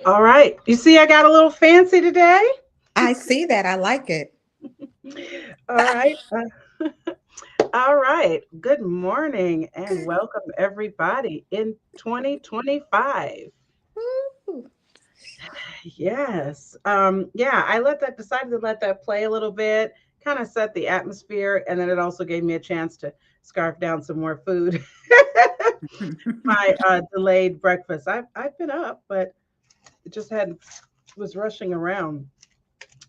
All right. You see, I got a little fancy today. I see that. I like it. All right. All right. Good morning and welcome everybody in 2025. Woo. Yes. Yeah, decided to let that play a little bit, kind of set the atmosphere, and then it also gave me a chance to scarf down some more food. My delayed breakfast. I've been up, but it just had was rushing around,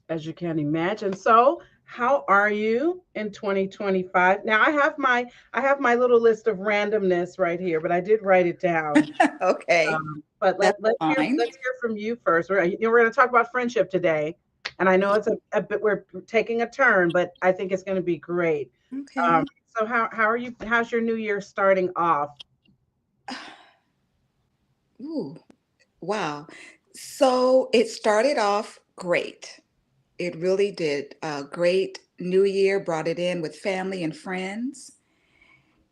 as you can imagine. So, how are you in 2025? Now, I have my little list of randomness right here, but I did write it down. Okay, But that's fine. let's hear from you first. We're going to talk about friendship today, and I know it's a bit we're taking a turn, but I think it's going to be great. Um, Okay. so how are you? How's your new year starting off? Ooh, wow. So it started off great. It really did. A great new year, brought it in with family and friends.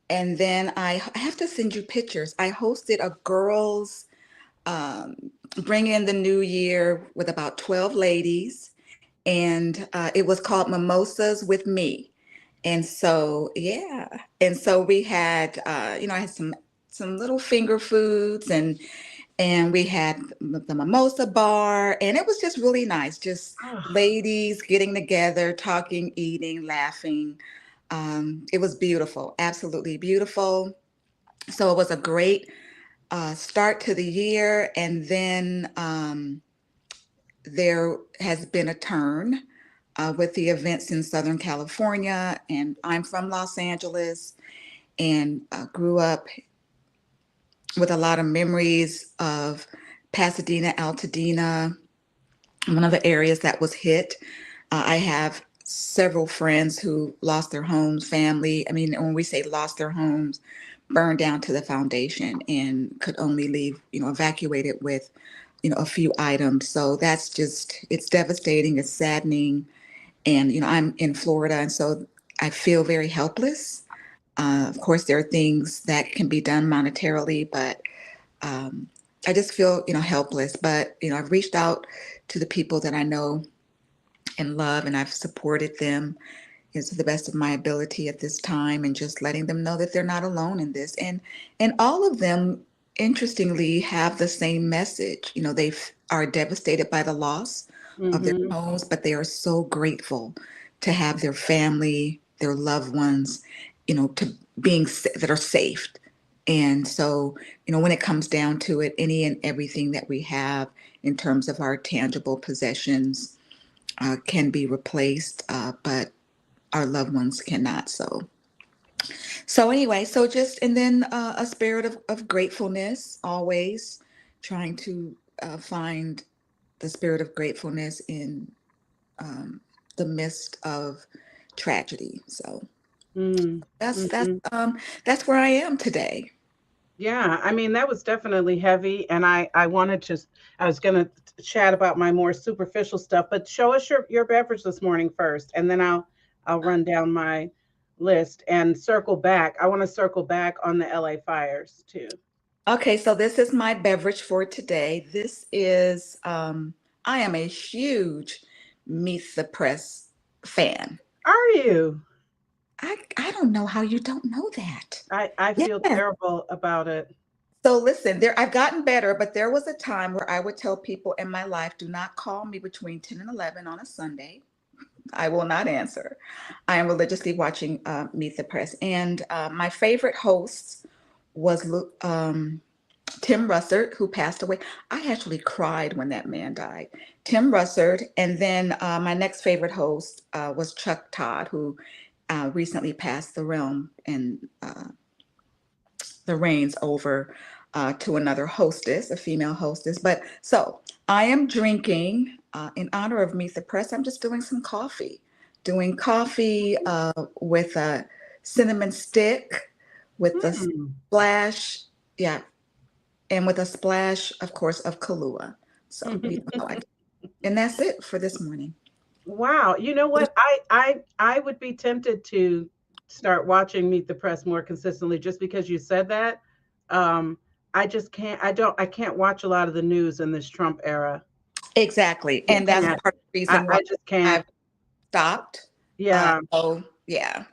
And then I have to send you pictures. I hosted a girls' um, bring in the new year with about 12 ladies, and it was called Mimosas with Me. And so, yeah. And so we had, I had some little finger foods, and we had the mimosa bar, and it was just really nice. Just Oh, ladies getting together, talking, eating, laughing. It was beautiful, absolutely beautiful. So it was a great start to the year, and then there has been a turn with the events in Southern California, and I'm from Los Angeles and grew up with a lot of memories of Pasadena, Altadena, one of the areas that was hit. I have several friends who lost their homes, family. I mean, when we say lost their homes, burned down to the foundation and could only leave, evacuated with, a few items. So that's just, it's devastating, it's saddening. And, I'm in Florida, and so I feel very helpless. Of course, there are things that can be done monetarily, but um, I just feel, helpless. But, I've reached out to the people that I know and love, and I've supported them to the best of my ability at this time, and just letting them know that they're not alone in this. And all of them, interestingly, have the same message. They are devastated by the loss of their mm-hmm. homes, but they are so grateful to have their family, their loved ones, to that are safe. And so, when it comes down to it, any and everything that we have in terms of our tangible possessions can be replaced, but our loved ones cannot. So anyway, so just, and then a spirit of gratefulness, always trying to find the spirit of gratefulness in um, the midst of tragedy. So Mm, that's that's mm-hmm. um, that's where I am today. Yeah, I mean that was definitely heavy, and I wanted to. I was going to chat about my more superficial stuff, but show us your beverage this morning first, and then I'll run down my list and circle back. I want to circle back on the LA fires too. Okay, so this is my beverage for today. This is I am a huge Meet the Press fan. Are you? I don't know how you don't know that. I feel Yes. terrible about it. So listen, I've gotten better, but there was a time where I would tell people in my life, do not call me between 10 and 11 on a Sunday. I will not answer. I am religiously watching Meet the Press. And my favorite host was Tim Russert, who passed away. I actually cried when that man died. Tim Russert. And then my next favorite host was Chuck Todd, who recently passed the realm and the reins over to another hostess, a female hostess. But so I am drinking in honor of Meet the Press. I'm just doing coffee with a cinnamon stick, with a Hmm. splash, yeah, and with a splash, of course, of Kahlua. So you know how I do. And that's it for this morning. Wow. You know what? I would be tempted to start watching Meet the Press more consistently just because you said that. Um, I just can't. I can't watch a lot of the news in this Trump era. Exactly. I And that's can't. part of the reason why I just can't. I've stopped. Yeah. So yeah.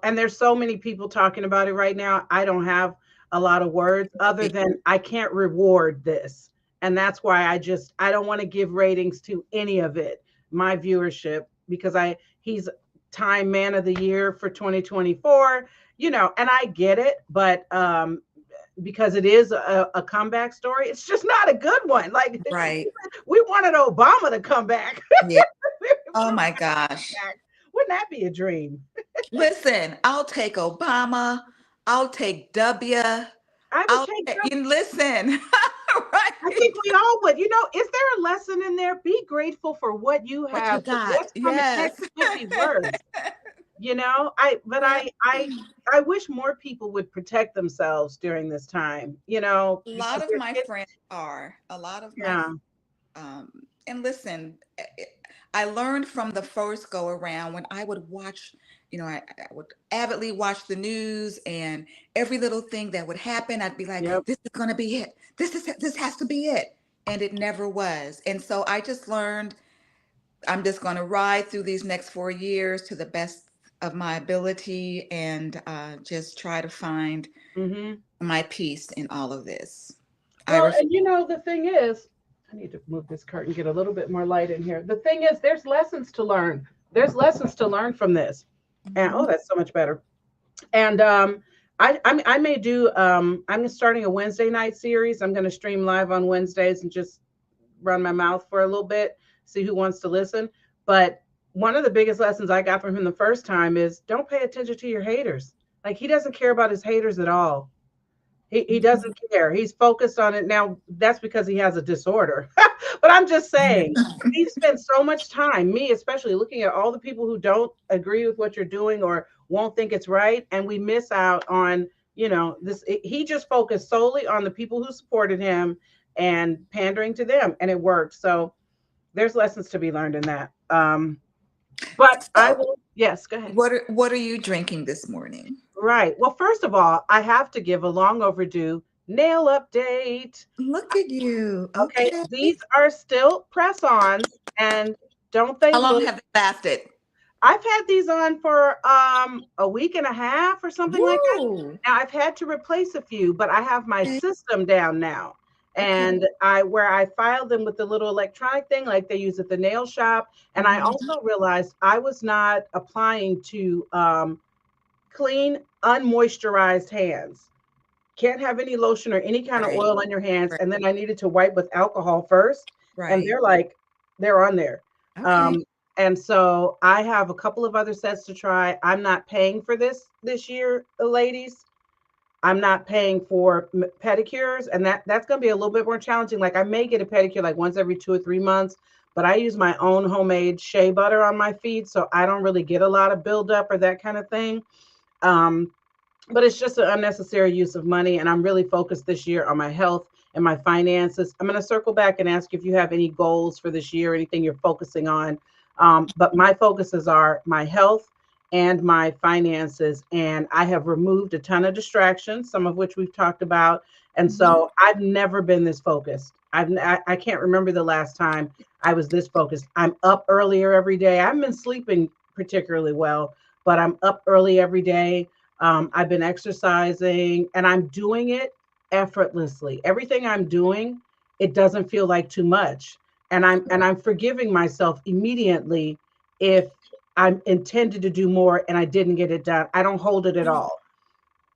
And there's so many people talking about it right now. I don't have a lot of words other than I can't reward this. And that's why I don't want to give ratings to any of it, my viewership, because he's Time Man of the Year for 2024, and I get it, but because it is a comeback story, it's just not a good one. Like Right. we wanted Obama to come back. Yeah. We Oh want my Obama to come gosh. back. Wouldn't that be a dream? Listen, I'll take Obama. I'll take W. I would I'll take take, you listen. I Right. think we all would. Is there a lesson in there? Be grateful for what you What you have, because got? what's coming Yes. next can't be worse. But Yeah. I wish more people would protect themselves during this time, A lot because of my friends are. A lot of my yeah. and listen, I learned from the first go around when I would watch. I would avidly watch the news, and every little thing that would happen, I'd be like, Yep. this is going to be it. This has to be it. And it never was. And so I just learned I'm just going to ride through these next 4 years to the best of my ability, and just try to find Hmm. my peace in all of this. I Well, refuse. and the thing is, I need to move this curtain, get a little bit more light in here. The thing is, there's lessons to learn. There's lessons to learn from this. And Mhm. oh, that's so much better. And I may do. I'm starting a Wednesday night series. I'm going to stream live on Wednesdays and just run my mouth for a little bit, see who wants to listen. But one of the biggest lessons I got from him the first time is don't pay attention to your haters. Like he doesn't care about his haters at all. He doesn't care. He's focused on it now. That's because he has a disorder. But I'm just saying, he spends so much time, me especially, looking at all the people who don't agree with what you're doing or won't think it's right, and we miss out on this. He just focused solely on the people who supported him and pandering to them, and it worked. So there's lessons to be learned in that. But I So, will. Yes, go ahead. what are you drinking this morning? Right. Well, first of all, I have to give a long overdue nail update. Look at you. Okay, Okay. these are still press-ons, and don't they How long look? have they lasted? I've had these on for a week and a half or something like that. Woo. Now I've had to replace a few, but I have my Okay. system down now. Okay. And I where I filed them with the little electronic thing like they use at the nail shop. And I Mhm. also realized I was not applying to clean, unmoisturized hands. Can't have any lotion or any kind of Right. oil on your hands. Right. And then I needed to wipe with alcohol first. And Right. they're like, they're on there. Okay. Um, and so I have a couple of other sets to try. I'm not paying for this year, ladies. I'm not paying for pedicures, and that's going to be a little bit more challenging. Like I may get a pedicure like once every 2 or 3 months, but I use my own homemade shea butter on my feet, so I don't really get a lot of buildup or that kind of thing. Um, but it's just an unnecessary use of money. And I'm really focused this year on my health and my finances. I'm going to circle back and ask if you have any goals for this year, anything you're focusing on. But my focuses are my health and my finances. And I have removed a ton of distractions, some of which we've talked about. And Mhm. so I've never been this focused. I can't remember the last time I was this focused. I'm up earlier every day. I haven't been sleeping particularly well, but I'm up early every day. I've been exercising and I'm doing it effortlessly. Everything I'm doing, it doesn't feel like too much. And I'm forgiving myself immediately if I'm intended to do more and I didn't get it done. I don't hold it at all.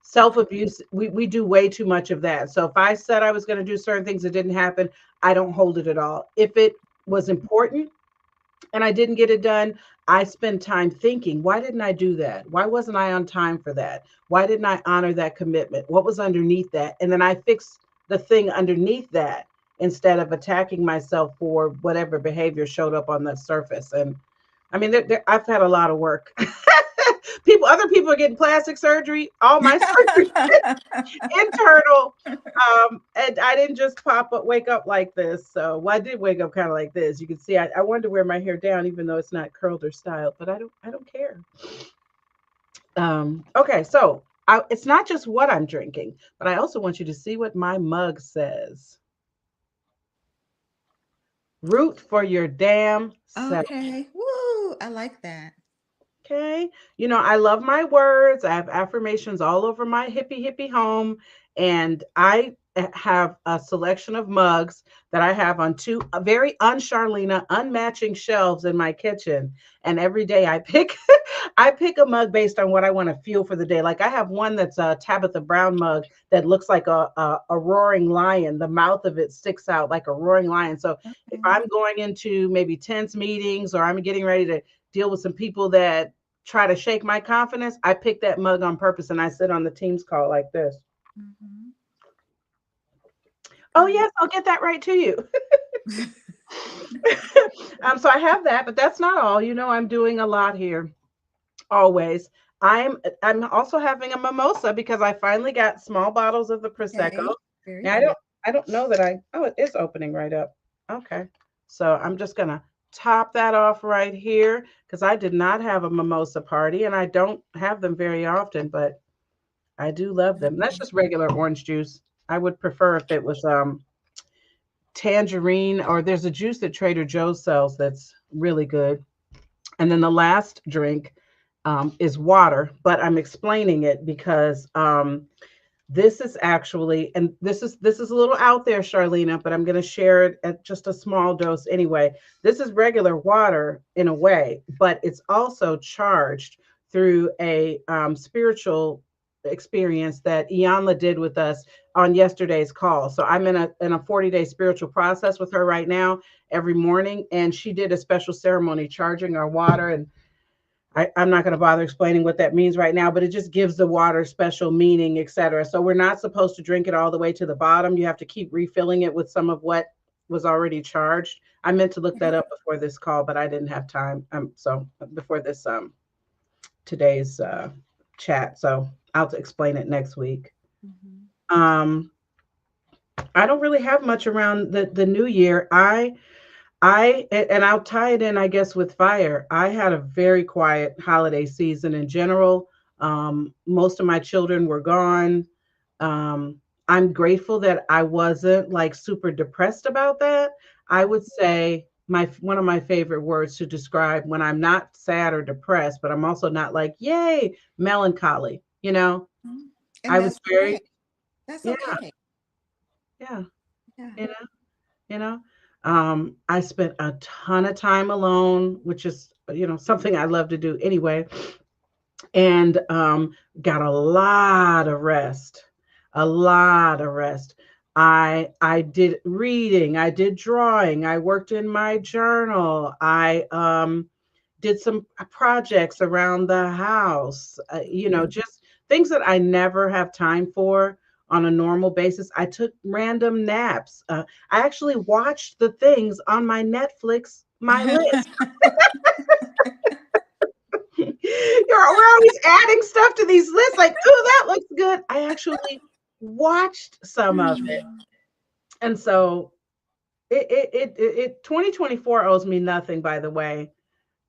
Self Okay. abuse, we do way too much of that. So if I said I was going to do certain things that didn't happen, I don't hold it at all. If it was important, and I didn't get it done, I spend time thinking, why didn't I do that? Why wasn't I on time for that? Why didn't I honor that commitment? What was underneath that? And then I fix the thing underneath that instead of attacking myself for whatever behavior showed up on the surface. And I mean, I've had a lot of work. Other people are getting plastic surgery. All my surgery internal. And I didn't just wake up like this. So, well, I did wake up kind of like this. You can see, I wanted to wear my hair down, even though it's not curled or styled, but I don't care. Okay, so it's not just what I'm drinking, but I also want you to see what my mug says. Root for your damn self. Okay. Woo. I like that. Okay. I love my words. I have affirmations all over my hippie hippie home. And I have a selection of mugs that I have on two very un-Charlena, unmatching shelves in my kitchen. And every day I pick I pick a mug based on what I want to feel for the day. Like I have one that's a Tabitha Brown mug that looks like a roaring lion. The mouth of it sticks out like a roaring lion. So if Okay. I'm going into maybe tense meetings or I'm getting ready to deal with some people that try to shake my confidence, I pick that mug on purpose and I sit on the Teams call like this. Mhm. Oh, I yes, I'll get that right to you. So I have that, but that's not all. I'm doing a lot here always. I'm also having a mimosa because I finally got small bottles of the prosecco. Okay. Very Now good. I don't know that I oh, it is opening right up. Okay. So I'm just gonna top that off right here because I did not have a mimosa party and I don't have them very often, but I do love them. That's just regular orange juice. I would prefer if it was tangerine, or there's a juice that Trader Joe's sells that's really good. And then the last drink is water, but I'm explaining it because this is actually, and this is a little out there, Charlena, but I'm going to share it at just a small dose anyway. This is regular water in a way, but it's also charged through a spiritual experience that Iyanla did with us on yesterday's call. So I'm in a 40-day spiritual process with her right now every morning, and she did a special ceremony charging our water. And I'm not going to bother explaining what that means right now, but it just gives the water special meaning, etc. So we're not supposed to drink it all the way to the bottom. You have to keep refilling it with some of what was already charged. I meant to look that up before this call, but I didn't have time. So before this today's chat, so I'll explain it next week. Mhm. Um, I don't really have much around the new year. And I'll tie it in, I guess, with fire. I had a very quiet holiday season in general. Most of my children were gone. I'm grateful that I wasn't like super depressed about that. I would say my one of my favorite words to describe when I'm not sad or depressed, but I'm also not like, yay, melancholy. Mhm. I And was that's very, okay. That's yeah, okay. yeah, Yeah. you know, you know. I spent a ton of time alone, which is, something I love to do anyway, and got a lot of rest, a lot of rest. I did reading, I did drawing, I worked in my journal, I did some projects around the house, just things that I never have time for on a normal basis. I took random naps. I actually watched the things on my Netflix, my list. We're always adding stuff to these lists, like, oh, that looks good. I actually watched some of it. And so 2024 owes me nothing, by the way.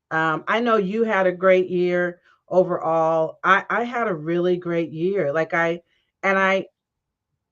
I know you had a great year overall. I had a really great year. And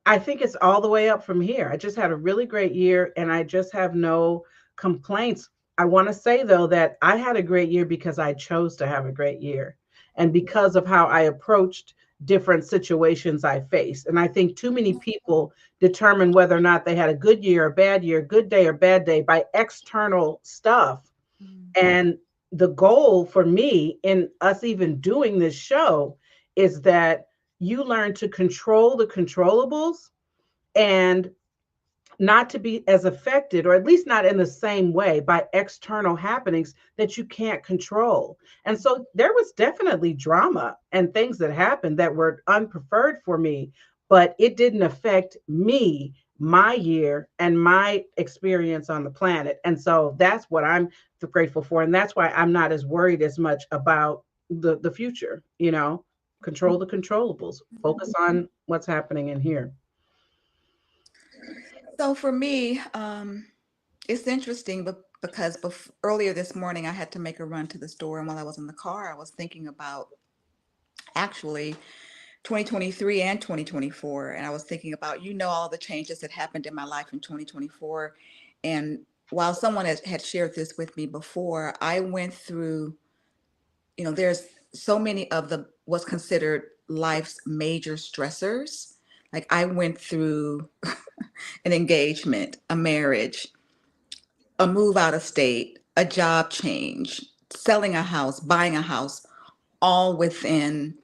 I think it's all the way up from here. I just had a really great year and I just have no complaints. I want to say though that I had a great year because I chose to have a great year and because of how I approached different situations I faced. And I think too many people determine whether or not they had a good year or bad year, good day or bad day by external stuff. Mhm. And the goal for me in us even doing this show is that you learn to control the controllables and not to be as affected, or at least not in the same way, by external happenings that you can't control. And so there was definitely drama and things that happened that were unpreferred for me, but it didn't affect me, my year, and my experience on the planet. And so that's what I'm grateful for. And that's why I'm not as worried as much about the future, control the controllables, focus on what's happening in here. So for me, it's interesting, because earlier this morning I had to make a run to the store, and while I was in the car, I was thinking about actually 2023 and 2024, and I was thinking about all the changes that happened in my life in 2024, and while someone had shared this with me before, I went through, there's so many of the what's considered life's major stressors. Like I went through an engagement, a marriage, a move out of state, a job change, selling a house, buying a house, all within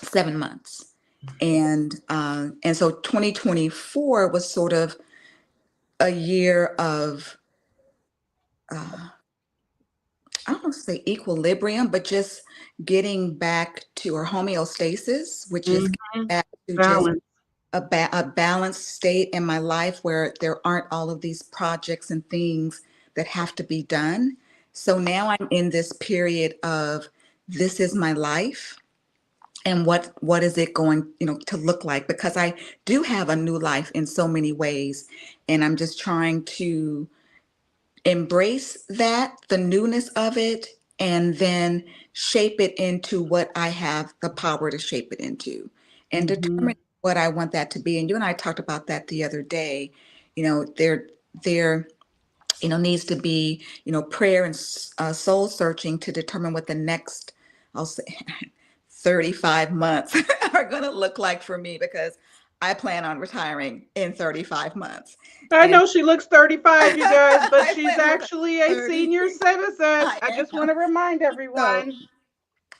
7 months. And so 2024 was sort of a year of, I don't want to say equilibrium, but just getting back to our homeostasis, which is getting Mhm. back to just Balance. a balanced state in my life where there aren't all of these projects and things that have to be done. So now I'm in this period of, this is my life, and what is it going, to look like, because I do have a new life in so many ways, and I'm just trying to embrace that, the newness of it, and then shape it into what I have the power to shape it into and Mm-hmm. determine what I want that to be. And you and I talked about that the other day. You know, there needs to be, prayer and soul searching to determine what the next, I'll say, 35 months are going to look like for me, because I plan on retiring in 35 months. I And know she looks 35, you guys, but I she's plan on retiring actually a 30. senior citizen. I I just want am. to remind So everyone.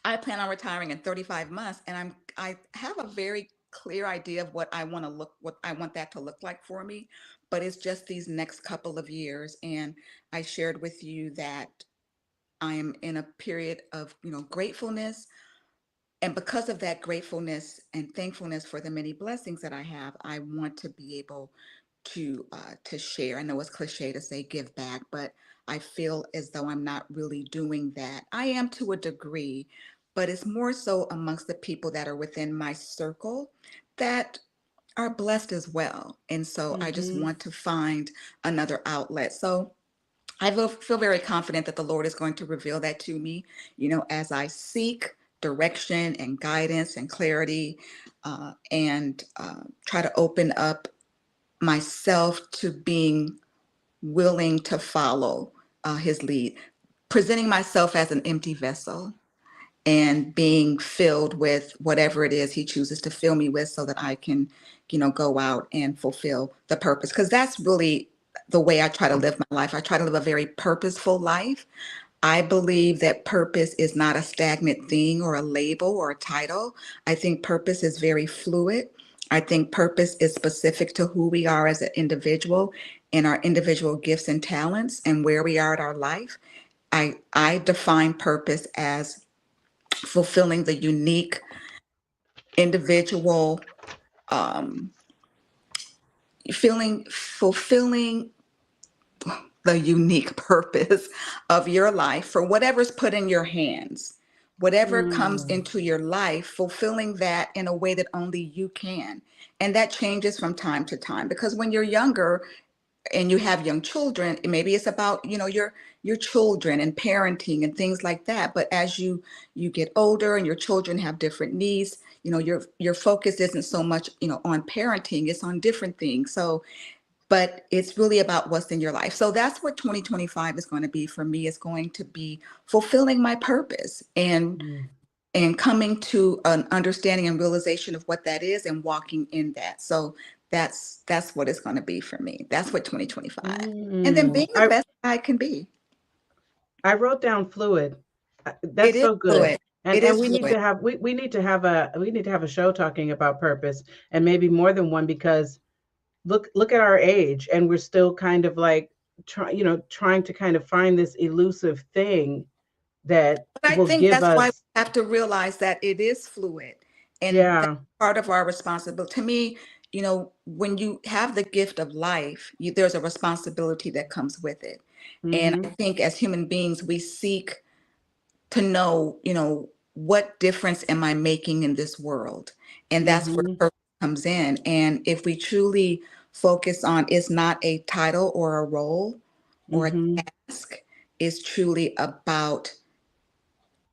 I plan on retiring in 35 months, and I have a very clear idea of what I want that to look like for me, but it's just these next couple of years. And I shared with you that I am in a period of, gratefulness. And because of that gratefulness and thankfulness for the many blessings that I have, I want to be able to share. I know it's cliche to say give back, but I feel as though I'm not really doing that. I am to a degree, but it's more so amongst the people that are within my circle that are blessed as well. And so I just Mm-hmm. want to find another outlet. So I feel very confident that the Lord is going to reveal that to me, as I seek direction and guidance and clarity, and try to open up myself to being willing to follow his lead, presenting myself as an empty vessel and being filled with whatever it is he chooses to fill me with, so that I can, go out and fulfill the purpose. Because that's really the way I try to live my life. I try to live a very purposeful life. I believe that purpose is not a stagnant thing or a label or a title. I think purpose is very fluid. I think purpose is specific to who we are as an individual and our individual gifts and talents and where we are at our life. I define purpose as fulfilling the unique individual, um, feeling fulfilling the unique purpose of your life for whatever's put in your hands, whatever comes Mm. into your life, fulfilling that in a way that only you can. And that changes from time to time, because when you're younger and you have young children, maybe it's about, your children and parenting and things like that. But as you get older and your children have different needs, your focus isn't so much, on parenting, it's on different things. So but it's really about what's in your life. So that's what 2025 is going to be for me. It's going to be fulfilling my purpose Mm. and coming to an understanding and realization of what that is and walking in that. So that's what it's going to be for me. That's what 2025. And then Mm. being the best I can be. I wrote down fluid. It That's is so good. fluid. And It and is we need fluid. to have we need to have a show talking about purpose, and maybe more than one, because look at our age, and we're still kind of like trying to kind of find this elusive thing that But I will think give that's why we us. have to realize that it is fluid. And that's Yeah. part of our responsibility. To me, when you have the gift of life, there's a responsibility that comes with it. And I Mm-hmm. think as human beings, we seek to know, what difference am I making in this world? And that's where Mm-hmm. purpose comes in. And if we truly focus on, it's not a title or a role or a Mm-hmm. task, it's truly about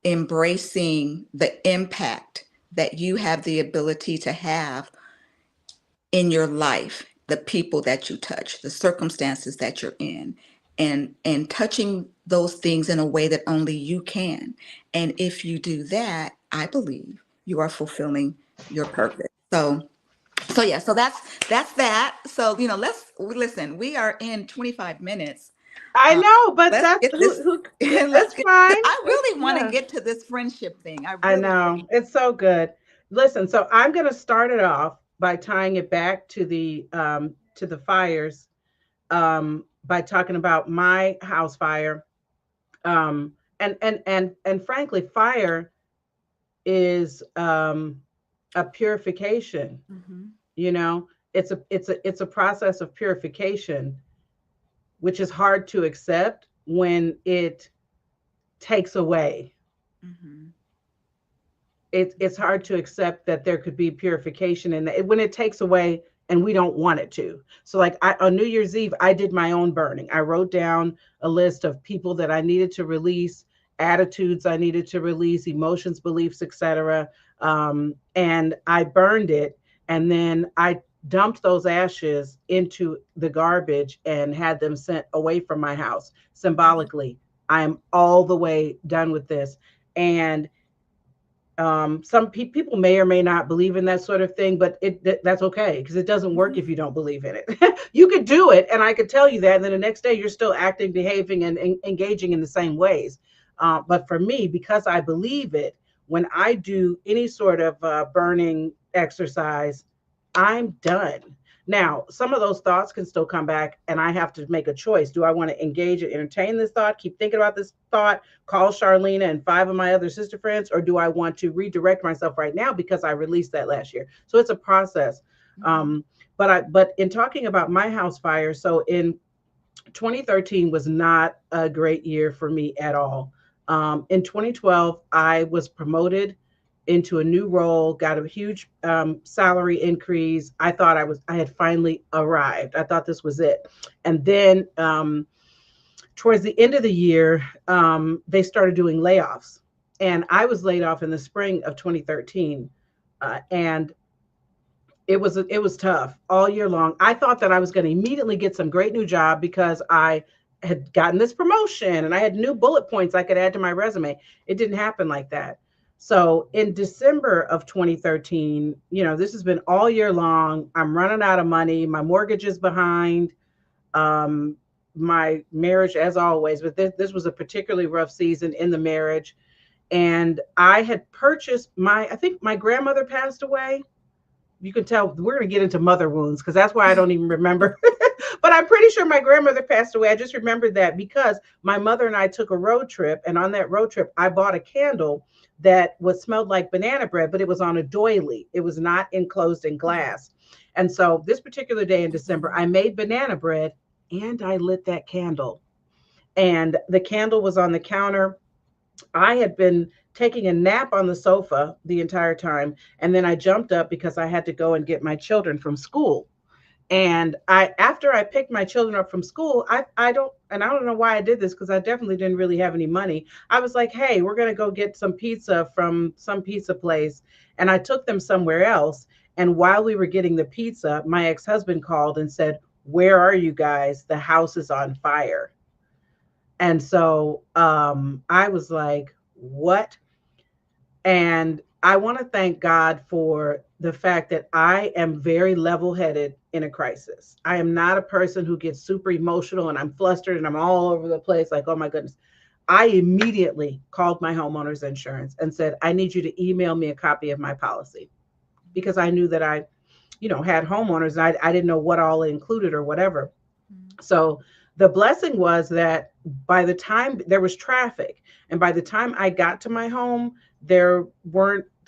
embracing the impact that you have the ability to have in your life, the people that you touch, the circumstances that you're in, and touching those things in a way that only you can. And if you do that, I believe you are fulfilling your purpose. So yeah, so that's that. So let's listen. We are in 25 minutes. I Uh, know, but let's that's get this. who Let's that's get. fine. I It's really want to yeah. get to this friendship thing. I I really do. know. It's so good. Listen, so I'm going to start it off by tying it back to the fires, by talking about my house fire. And frankly, fire is a purification, Hmm. you know. It's a process of purification, which is hard to accept when it takes away. Hmm. It's hard to accept that there could be purification, and when it takes away and we don't want it to. So like on New Year's Eve, I did my own burning. I wrote down a list of people that I needed to release, attitudes I needed to release, emotions, beliefs, etc. And I burned it, and then I dumped those ashes into the garbage and had them sent away from my house symbolically. I'm all the way done with this. And some people may or may not believe in that sort of thing, but that's okay, because it doesn't work if you don't believe in it. You could do it, and I could tell you that, and then the next day you're still acting, behaving, and engaging in the same ways. But for me, because I believe it, when I do any sort of burning exercise, I'm done. Now, some of those thoughts can still come back, and I have to make a choice. Do I want to engage and entertain this thought, keep thinking about this thought, call Charlena and five of my other sister friends, or do I want to redirect myself right now because I released that last year? So it's a process. Mhm. But in talking about my house fire, so in 2013 was not a great year for me at all. In 2012, I was promoted into a new role, got a huge salary increase. I thought I had finally arrived. I thought this was it. And then towards the end of the year, they started doing layoffs. And I was laid off in the spring of 2013. And it was tough all year long. I thought that I was going to immediately get some great new job because I had gotten this promotion and I had new bullet points I could add to my resume. It didn't happen like that. So in December of 2013, this has been all year long. I'm running out of money. My mortgage is behind. Um, my marriage, as always, but this was a particularly rough season in the marriage. And I had purchased I think my grandmother passed away. You can tell we're going to get into mother wounds because that's why I don't even remember. But I'm pretty sure my grandmother passed away. I just remembered that because my mother and I took a road trip, and on that road trip, I bought a candle that was smelled like banana bread, but it was on a doily. It was not enclosed in glass. And so this particular day in December, I made banana bread and I lit that candle. And the candle was on the counter. I had been taking a nap on the sofa the entire time, and then I jumped up because I had to go and get my children from school. And after I picked my children up from school, I don't know why I did this because I definitely didn't really have any money. I was like, "Hey, we're going to go get some pizza from some pizza place." And I took them somewhere else. And while we were getting the pizza, my ex-husband called and said, "Where are you guys? The house is on fire." And so I was like, "What?" And I want to thank God for the fact that I am very level headed in a crisis. I am not a person who gets super emotional and I'm flustered and I'm all over the place, like, oh my goodness. I immediately called my homeowner's insurance and said, I need you to email me a copy of my policy, because I knew that I, had homeowners, and I didn't know what all it included or whatever. So the blessing was that by the time there was traffic, and by the time I got to my home, there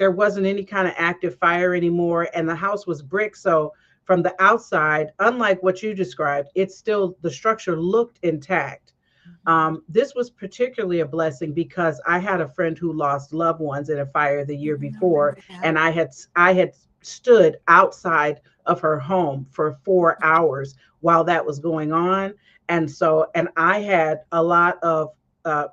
wasn't any kind of active fire anymore, and the house was brick. So from the outside, unlike what you described, it's still, the structure looked intact. This was particularly a blessing because I had a friend who lost loved ones in a fire the year Mhm. I remember before, that. and I had stood outside of her home for 4 hours while that was going on. And I had a lot of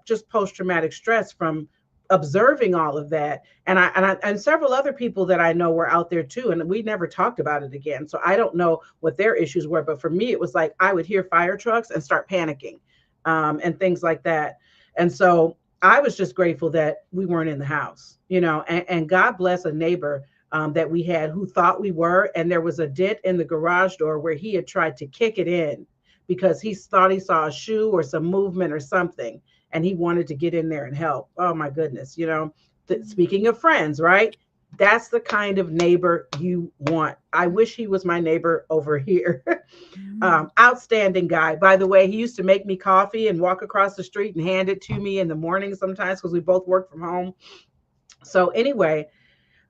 just post traumatic stress from observing all of that. And several other people that I know were out there too, and we never talked about it again. So I don't know what their issues were, but for me, it was like I would hear fire trucks and start panicking, and things like that. And so I was just grateful that we weren't in the house, and God bless a neighbor that we had who thought we were. And there was a dent in the garage door where he had tried to kick it in because he thought he saw a shoe or some movement or something. And he wanted to get in there and help. Oh my goodness. Speaking of friends, right? That's the kind of neighbor you want. I wish he was my neighbor over here. Mhm. Outstanding guy. By the way, he used to make me coffee and walk across the street and hand it to me in the morning sometimes because we both work from home. So anyway,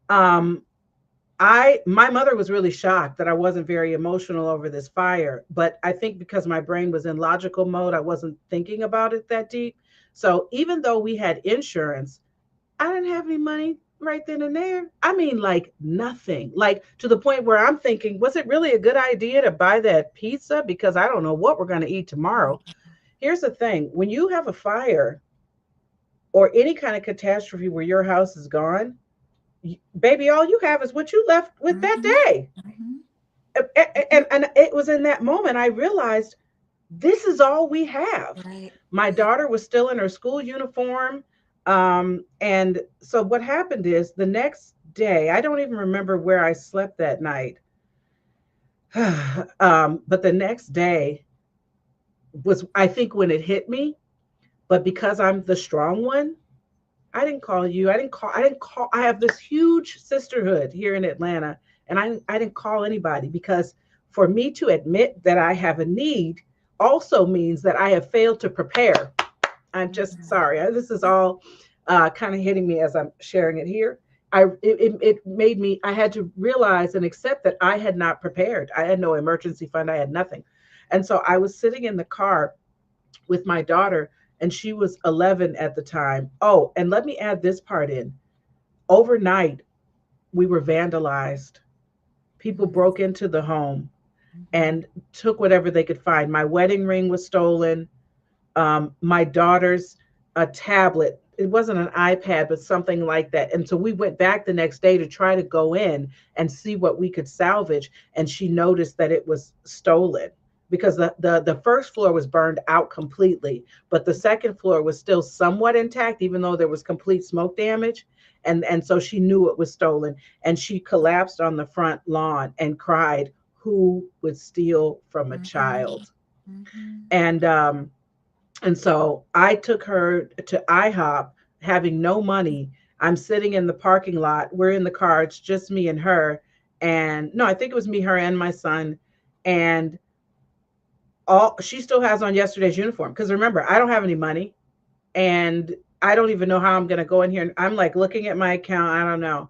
um, my mother was really shocked that I wasn't very emotional over this fire, but I think because my brain was in logical mode, I wasn't thinking about it that deep. So even though we had insurance, I didn't have any money right then and there. I mean, like nothing. Like to the point where I'm thinking, was it really a good idea to buy that pizza? Because I don't know what we're going to eat tomorrow. Here's the thing, when you have a fire or any kind of catastrophe where your house is gone, baby, all you have is what you left with that Mhm. day. Mhm. And it was in that moment I realized this is all we have. Right. My daughter was still in her school uniform. And so what happened is the next day, I don't even remember where I slept that night. But the next day was, I think, when it hit me. But because I'm the strong one, I didn't call you. I didn't call. I have this huge sisterhood here in Atlanta, and I didn't call anybody because for me to admit that I have a need also means that I have failed to prepare. I'm just Mhm. sorry. This is all kind of hitting me as I'm sharing it here. It made me. I had to realize and accept that I had not prepared. I had no emergency fund. I had nothing, and so I was sitting in the car with my daughter, and she was 11 at the time. Oh, and let me add this part in. Overnight, we were vandalized. People broke into the home Mhm. and took whatever they could find. My wedding ring was stolen. My daughter's a tablet. It wasn't an iPad, but something like that. And so we went back the next day to try to go in and see what we could salvage. And she noticed that it was stolen because the first floor was burned out completely, but the second floor was still somewhat intact, even though there was complete smoke damage. And so she knew it was stolen. And she collapsed on the front lawn and cried, "Who would steal from a Mhm. child?" Mhm. And and so I took her to IHOP having no money. I'm sitting in the parking lot. We're in the car. It's just me and her. And no, I think it was me, her, and my son. And all she still has on yesterday's uniform. Because remember, I don't have any money. And I don't even know how I'm going to go in here. And I'm like looking at my account. I don't know.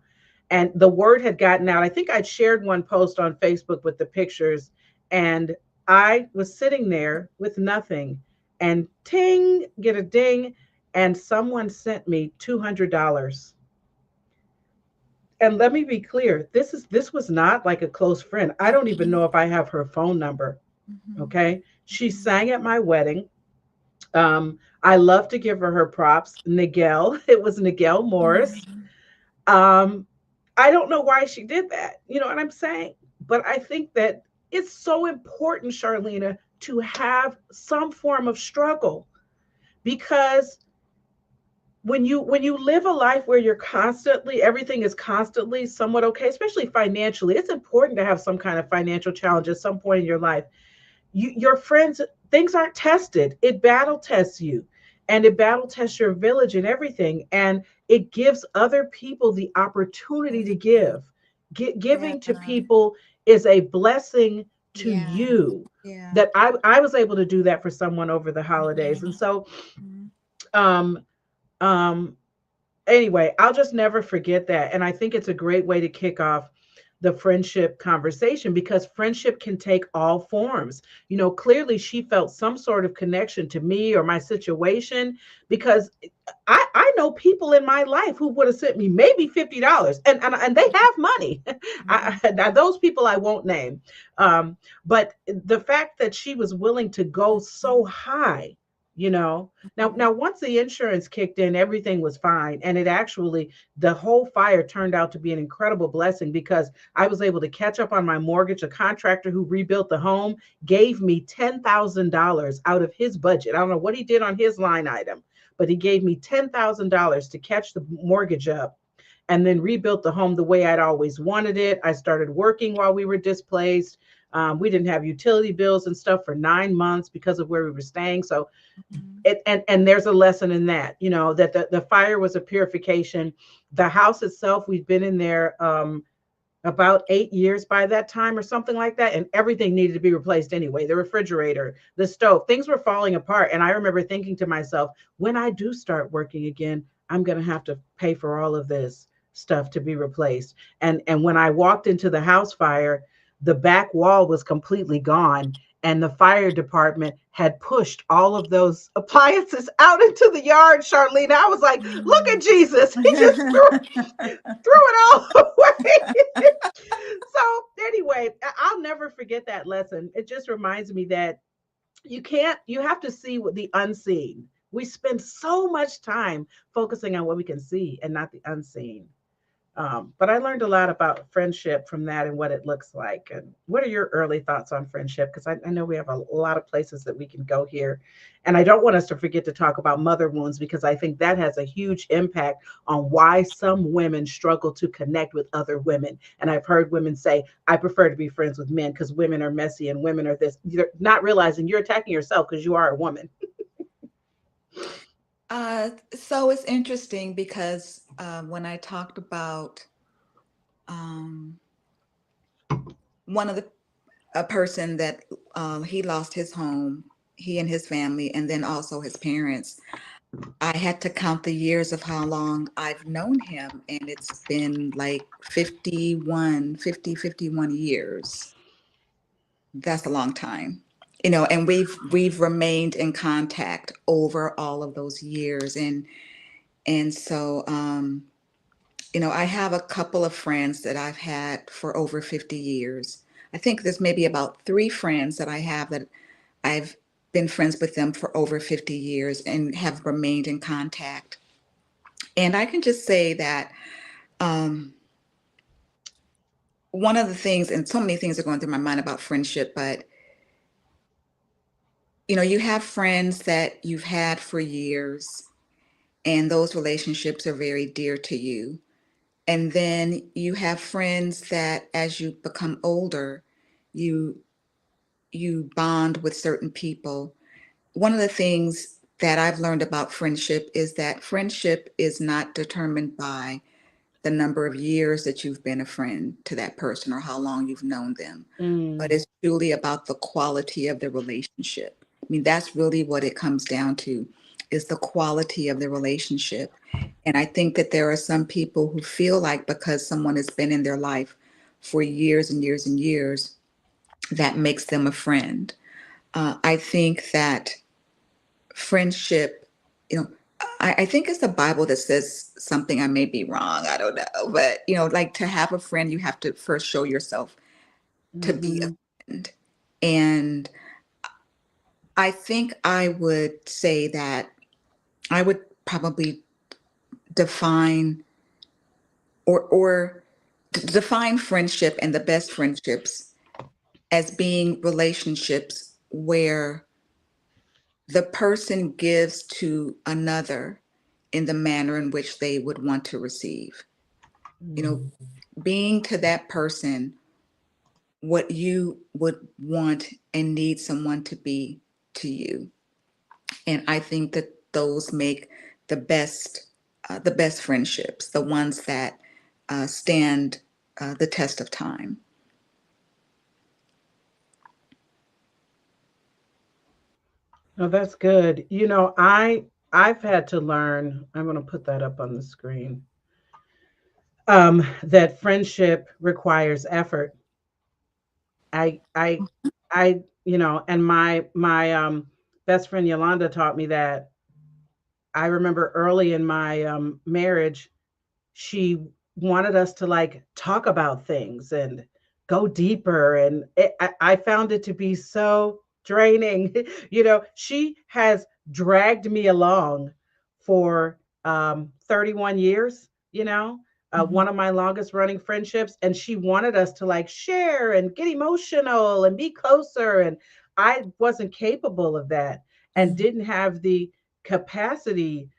And the word had gotten out. I think I'd shared one post on Facebook with the pictures. And I was sitting there with nothing. And ting, get a ding. And someone sent me $200. And let me be clear, this was not like a close friend. I don't even know if I have her phone number. Mhm. Okay. She Mhm. sang at my wedding. I love to give her props. Nigel, it was Nigel Morris. Mhm. Um, I don't know why she did that. You know what I'm saying? But I think that it's so important, Charlena, to have some form of struggle because when you live a life where you're constantly everything is constantly somewhat okay, especially financially, it's important to have some kind of financial challenge at some point in your life. Your friends, things aren't tested, it battle tests you, and it battle tests your village and everything, and it gives other people the opportunity to give. Yeah. Giving to people is a blessing to Yeah. you. Yeah. That I was able to do that for someone over the holidays. And Mhm. so Mhm. um um anyway, I'll just never forget that. And I think it's a great way to kick off the friendship conversation because friendship can take all forms. You know, clearly she felt some sort of connection to me or my situation because I know people in my life who would have sent me maybe $50 and they have money. Mhm. Now those people I won't name. Um, but the fact that she was willing to go so high, you know, Mhm. now, once the insurance kicked in, everything was fine. And it actually, the whole fire turned out to be an incredible blessing because I was able to catch up on my mortgage. A contractor who rebuilt the home gave me $10,000 out of his budget. I don't know what he did on his line item, but he gave me $10,000 to catch the mortgage up and then rebuilt the home the way I'd always wanted it. I started working while we were displaced. We didn't have utility bills and stuff for 9 months because of where we were staying. So Mhm. and there's a lesson in that, you know, that the fire was a purification. The house itself, we've been in there about 8 years by that time or something like that, and everything needed to be replaced anyway. The refrigerator, the stove, things were falling apart. And I remember thinking to myself, when I do start working again, I'm going to have to pay for all of this stuff to be replaced. And when I walked into the house fire, the back wall was completely gone, and the fire department had pushed all of those appliances out into the yard, Charlene. I was like, look at Jesus. He just threw it all away. So anyway, I'll never forget that lesson. It just reminds me that you have to see what the unseen. We spend so much time focusing on what we can see and not the unseen. But I learned a lot about friendship from that and what it looks like. And what are your early thoughts on friendship? Because I know we have a lot of places that we can go here. And I don't want us to forget to talk about mother wounds, because I think that has a huge impact on why some women struggle to connect with other women. And I've heard women say, I prefer to be friends with men because women are messy and women are this. You're not realizing you're attacking yourself because you are a woman. So it's interesting because when I talked about um, one of the a person that he lost his home, he and his family, and then also his parents. I had to count the years of how long I've known him, and it's been like 51 years. That's a long time. And we've remained in contact over all of those years. And so I have a couple of friends that I've had for over 50 years. I think there's maybe about three friends that I have that I've been friends with them for over 50 years and have remained in contact. And I can just say that um, one of the things, and so many things are going through my mind about friendship, but you have friends that you've had for years, and those relationships are very dear to you. And then you have friends that as you become older, you you bond with certain people. One of the things that I've learned about friendship is that friendship is not determined by the number of years that you've been a friend to that person or how long you've known them, but Mm, it's truly about the quality of the relationship. I mean, that's really what it comes down to, is the quality of the relationship. And I think that there are some people who feel like because someone has been in their life for years and years and years, that makes them a friend. I think that friendship, you know, I think it's the Bible that says something. I may be wrong. I don't know. But, like to have a friend, you have to first show yourself to be a hmm friend. And I think I would say that I would probably define or define friendship and the best friendships as being relationships where the person gives to another in the manner in which they would want to receive. You know, being to that person what you would want and need someone to be to you. And I think that those make the best friendships, the ones that stand the test of time. Oh, that's good. I've had to learn. I'm going to put that up on the screen. That friendship requires effort. I I and my best friend Yolanda taught me that. I remember early in my marriage, she wanted us to like talk about things and go deeper, and I found it to be so draining. She has dragged me along for 31 years. One Mhm. of my longest running friendships, and she wanted us to like share and get emotional and be closer, and I wasn't capable of that and Mhm. didn't have the capacity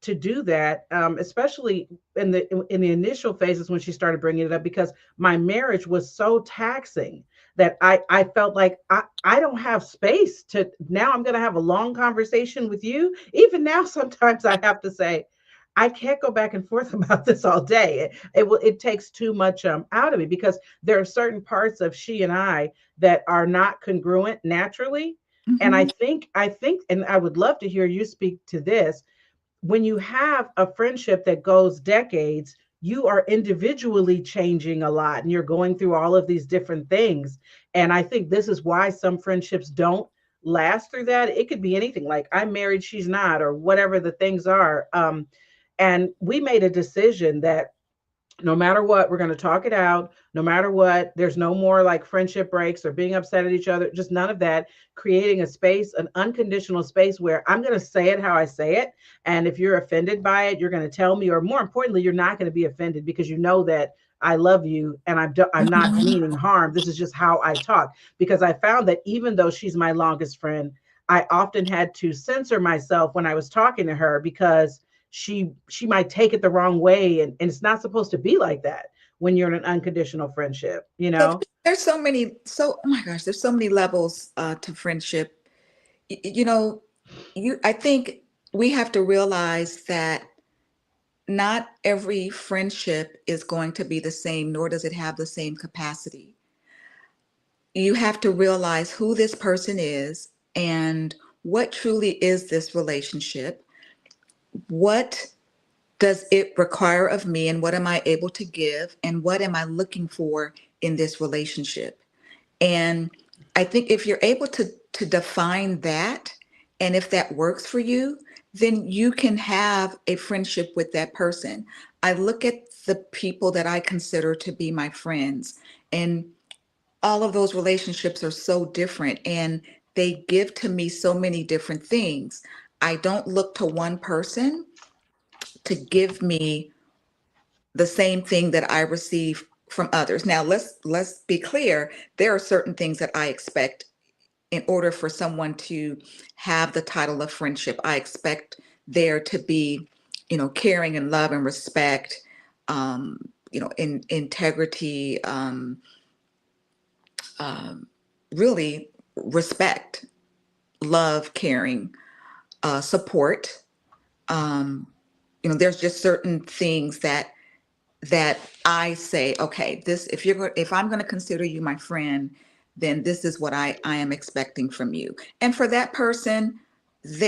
to do that, especially in the initial phases when she started bringing it up, because my marriage was so taxing that I felt like I don't have space to now. I'm going to have a long conversation with you. Even now, sometimes I have to say, I can't go back and forth about this all day. It takes too much out of me, because there are certain parts of she and I that are not congruent naturally. And I Mhm. think I think, and I would love to hear you speak to this. When you have a friendship that goes decades, you are individually changing a lot and you're going through all of these different things. And I think this is why some friendships don't last through that. It could be anything, like I'm married, she's not, or whatever the things are. And we made a decision that no matter what, we're going to talk it out. No matter what, there's no more like friendship breaks or being upset at each other, just none of that. Creating a space, an unconditional space where I'm going to say it how I say it. And if you're offended by it, you're going to tell me, or more importantly, you're not going to be offended because you know that I love you and I'm not Mhm. meaning harm. This is just how I talk. Because I found that even though she's my longest friend, I often had to censor myself when I was talking to her because she might take it the wrong way, and it's not supposed to be like that when you're in an unconditional friendship, you So know. there's so many, so oh my gosh, there's so many levels to friendship. You know, I think we have to realize that not every friendship is going to be the same, nor does it have the same capacity. You have to realize who this person is and what truly is this relationship. What does it require of me, and what am I able to give, and what am I looking for in this relationship? And I think if you're able to define that, and if that works for you, then you can have a friendship with that person. I look at the people that I consider to be my friends, and all of those relationships are so different, and they give to me so many different things. I don't look to one person to give me the same thing that I receive from others. Now, let's be clear. There are certain things that I expect in order for someone to have the title of friendship. I expect there to be, caring and love and respect, in integrity, um, really respect, love, caring, support. Um, there's just certain things that I say, okay, this if I'm going to consider you my friend, then this is what I am expecting from you. And for that person,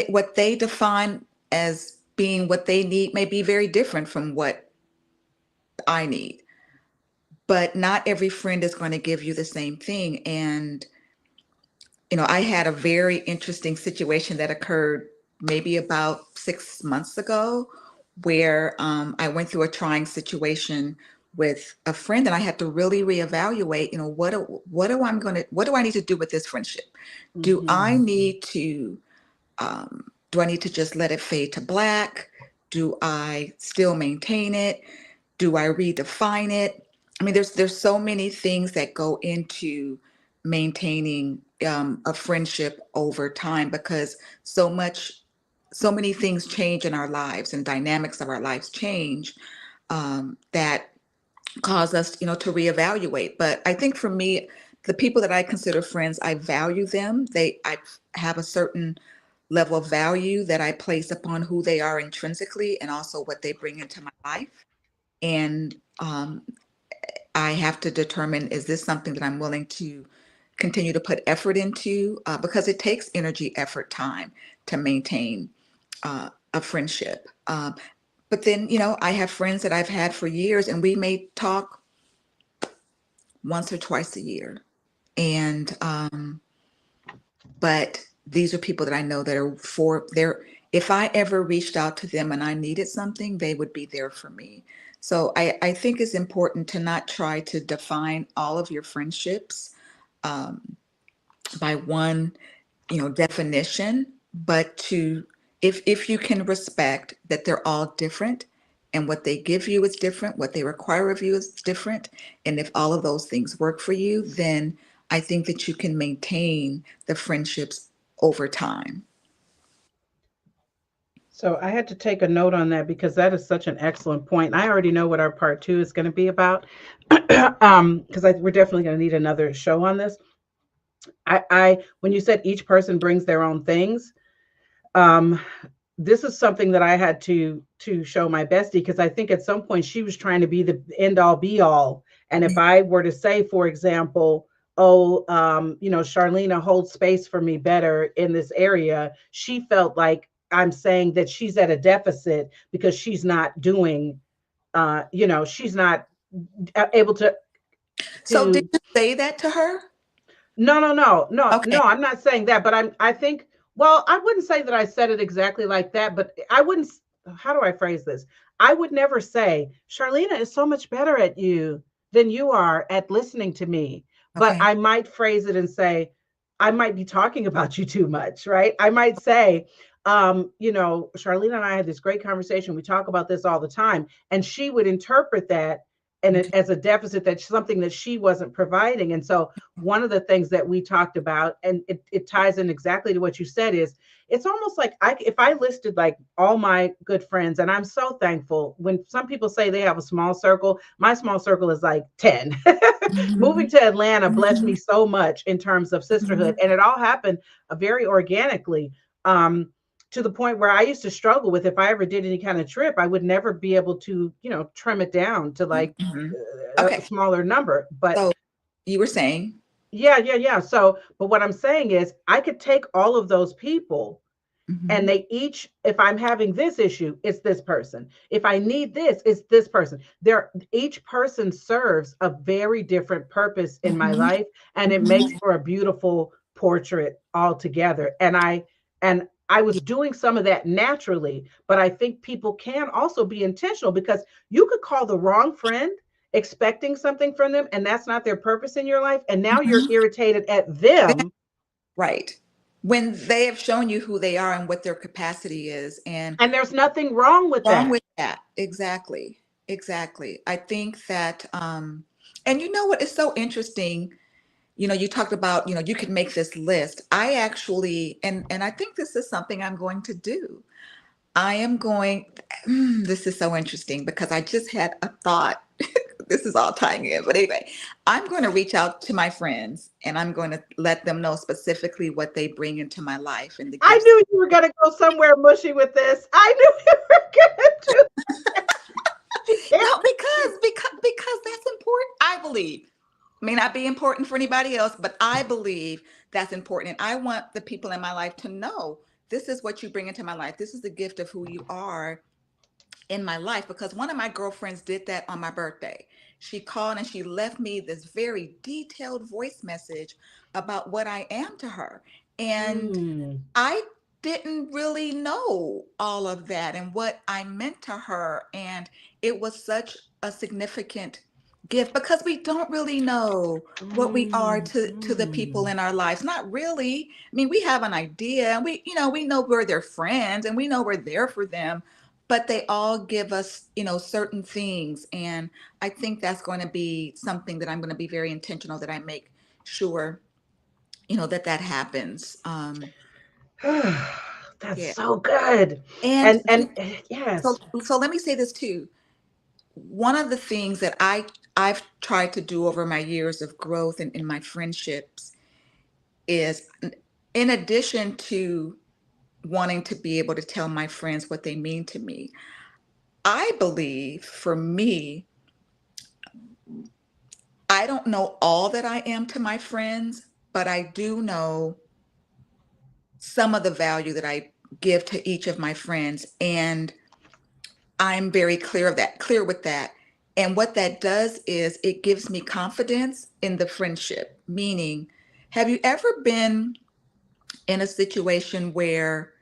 what they define as being what they need may be very different from what I need. But not every friend is going to give you the same thing. And I had a very interesting situation that occurred maybe about 6 months ago, where I went through a trying situation with a friend, and I had to really reevaluate. What do I need to do with this friendship? Do Hmm. I need to do I need to just let it fade to black? Do I still maintain it? Do I redefine it? I mean, there's so many things that go into maintaining a friendship over time, because so many things change in our lives, and dynamics of our lives change, that cause us, to reevaluate. But I think for me, the people that I consider friends, I value them. I have a certain level of value that I place upon who they are intrinsically, and also what they bring into my life. And I have to determine, is this something that I'm willing to continue to put effort into? Because it takes energy, effort, time to maintain a friendship. But then, I have friends that I've had for years, and we may talk once or twice a year. And but these are people that I know that are for their, if I ever reached out to them and I needed something, they would be there for me. So I think it's important to not try to define all of your friendships um, by one, definition, but to, if you can respect that they're all different, and what they give you is different, what they require of you is different, and if all of those things work for you, then I think that you can maintain the friendships over time. So I had to take a note on that because that is such an excellent point. I already know what our part two is going to be about. Because we're definitely going to need another show on this. I when you said each person brings their own things, um, this is something that I had to show my bestie, because I think at some point she was trying to be the end all be all. And if I were to say, for example, oh, Charlena holds space for me better in this area, she felt like I'm saying that she's at a deficit because she's not doing she's not able So did to you say that to her? no, no, no, no, Okay. no. I'm not saying that, but I think. Well, I wouldn't say that I said it exactly like that, but I wouldn't. How do I phrase this? I would never say Charlena is so much better at you than you are at listening to me. But Okay. I might phrase it and say, I might be talking about you too much, right? I might say, Charlena and I had this great conversation. We talk about this all the time, and she would interpret that and Okay. as a deficit, that's something that she wasn't providing. And so one of the things that we talked about, and it ties in exactly to what you said, is it's almost like if I listed like all my good friends, and I'm so thankful when some people say they have a small circle, my small circle is like 10. Moving Mhm. to Atlanta blessed Mhm. me so much in terms of sisterhood, Mhm. and it all happened very organically. To the point where I used to struggle with, if I ever did any kind of trip, I would never be able to, trim it down to like Mhm. a Okay. smaller number. But So you were saying. yeah, yeah, yeah. So, but what I'm saying is, I could take all of those people, and Mhm. they each, if I'm having this issue, it's this person. If I need this, it's this person. Each person serves a very different purpose in my Mhm. life, and it makes Mhm. for a beautiful portrait altogether. And I was doing some of that naturally, but I think people can also be intentional, because you could call the wrong friend expecting something from them, and that's not their purpose in your life, and now you're Mhm. irritated at them. Right. When they have shown you who they are and what their capacity is, and And there's nothing wrong with wrong that. with that. Exactly. Exactly. I think that, and you know what? It's so interesting. You talked about, you can make this list. I actually, and I think this is something I'm going to do. I am going, this is so interesting because I just had a thought. This is all tying in. But anyway, I'm going to reach out to my friends and I'm going to let them know specifically what they bring into my life and the I gifts. knew you were going to go somewhere mushy with this. I knew you were going to do. I No, can't. because that's important, I believe. May not be important for anybody else, but I believe that's important. And I want the people in my life to know this is what you bring into my life. This is the gift of who you are in my life, because one of my girlfriends did that on my birthday. She called and she left me this very detailed voice message about what I am to her. And Mm, I didn't really know all of that and what I meant to her. And it was such a significant gift because we don't really know what we are mm, to the people mm. in our lives. Not really. I mean, we have an idea and we know we're their friends and we know we're there for them, but they all give us, certain things. And I think that's going to be something that I'm going to be very intentional that I make sure, that happens. That's Yeah. so good. And And so yes. so let me say this too. One of the things that I've tried to do over my years of growth and in my friendships is, in addition to wanting to be able to tell my friends what they mean to me, I believe for me, I don't know all that I am to my friends, but I do know some of the value that I give to each of my friends. And I'm very clear with that. And what that does is it gives me confidence in the friendship. Meaning, have you ever been in a situation where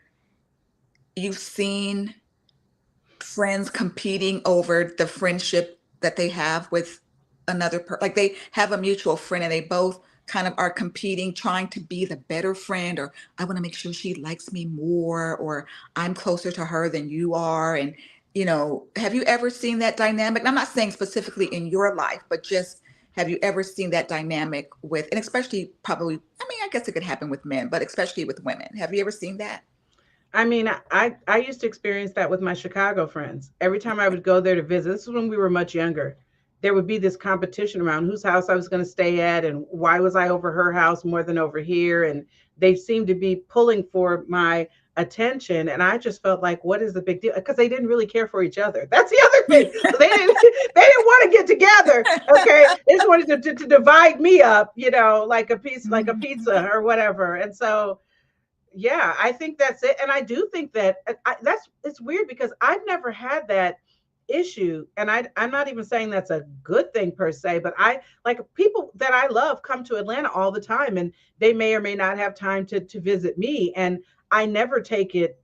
you've seen friends competing over the friendship that they have with another person? Like they have a mutual friend and they both kind of are competing, trying to be the better friend, or I want to make sure she likes me more, or I'm closer to her than you are. And, have you ever seen that dynamic? And I'm not saying specifically in your life, but just have you ever seen that dynamic with, and especially probably, I mean, I guess it could happen with men, but especially with women. Have you ever seen that? I mean, I used to experience that with my Chicago friends. Every time I would go there to visit, this was when we were much younger. There would be this competition around whose house I was going to stay at, and why was I over her house more than over here. And they seemed to be pulling for my attention, and I just felt like, what is the big deal? Because they didn't really care for each other. That's the other thing. So they didn't they didn't want to get together. Okay, they just wanted to divide me up, like a piece, like a pizza or whatever. And so yeah, I think that's it. And I do think that that's it's weird because I've never had that issue, and I'm not even saying that's a good thing per se, but I like people that I love come to Atlanta all the time, and they may or may not have time to visit me, and I never take it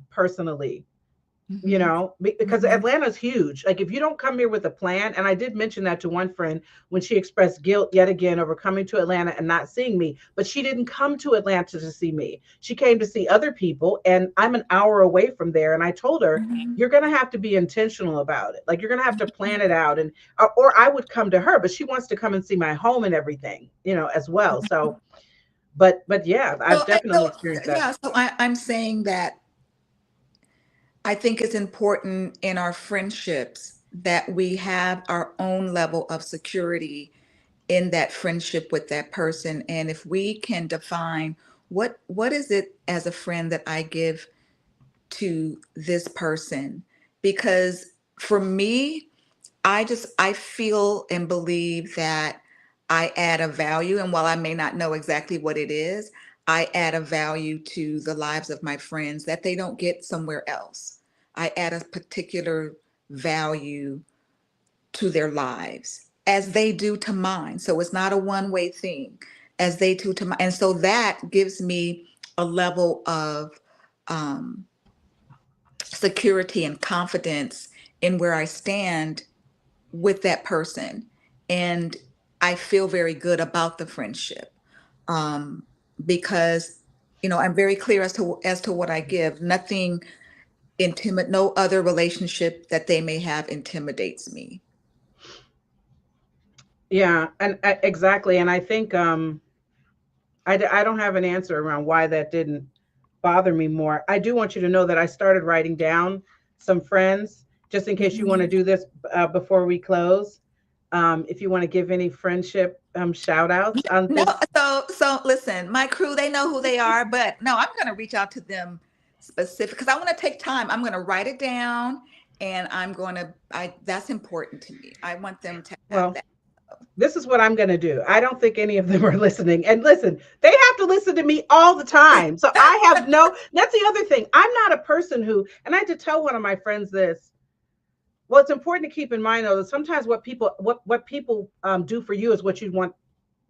personally, you Mhm. know, because Mhm. Atlanta's huge. Like if you don't come here with a plan, and I did mention that to one friend when she expressed guilt yet again over coming to Atlanta and not seeing me, but she didn't come to Atlanta to see me. She came to see other people, and I'm an hour away from there. And I told her, Mhm. you're going to have to be intentional about it. Like you're going to have to plan it out. And or I would come to her, but she wants to come and see my home and everything, you know, as well. So, but yeah, I've definitely So experienced that. yeah, so I'm saying that I think it's important in our friendships that we have our own level of security in that friendship with that person. And if we can define what is it as a friend that I give to this person, because for me, I feel and believe that I add a value, and while I may not know exactly what it is, I add a value to the lives of my friends that they don't get somewhere else. I add a particular value to their lives as they do to mine. So it's not a one-way thing, as they do to mine. And so that gives me a level of um, security and confidence in where I stand with that person. And I feel very good about the friendship, um, because I'm very clear as to what I give. Nothing no other relationship that they may have intimidates me. Yeah, and exactly. And I think I don't have an answer around why that didn't bother me more. I do want you to know that I started writing down some friends just in case you want to Mhm. do this before we close. If you want to give any friendship shout outs on No, this. so listen, my crew, they know who they are, but no, I'm going to reach out to them specific because I want to take time. I'm going to write it down, and I that's important to me. I want them to have Well, that. this is what I'm going to do. I don't think any of them are listening. And listen, they have to listen to me all the time. So I have no, that's the other thing. I'm not a person who, and I had to tell one of my friends this. Well, it's important to keep in mind though that sometimes what people do for you is what you want,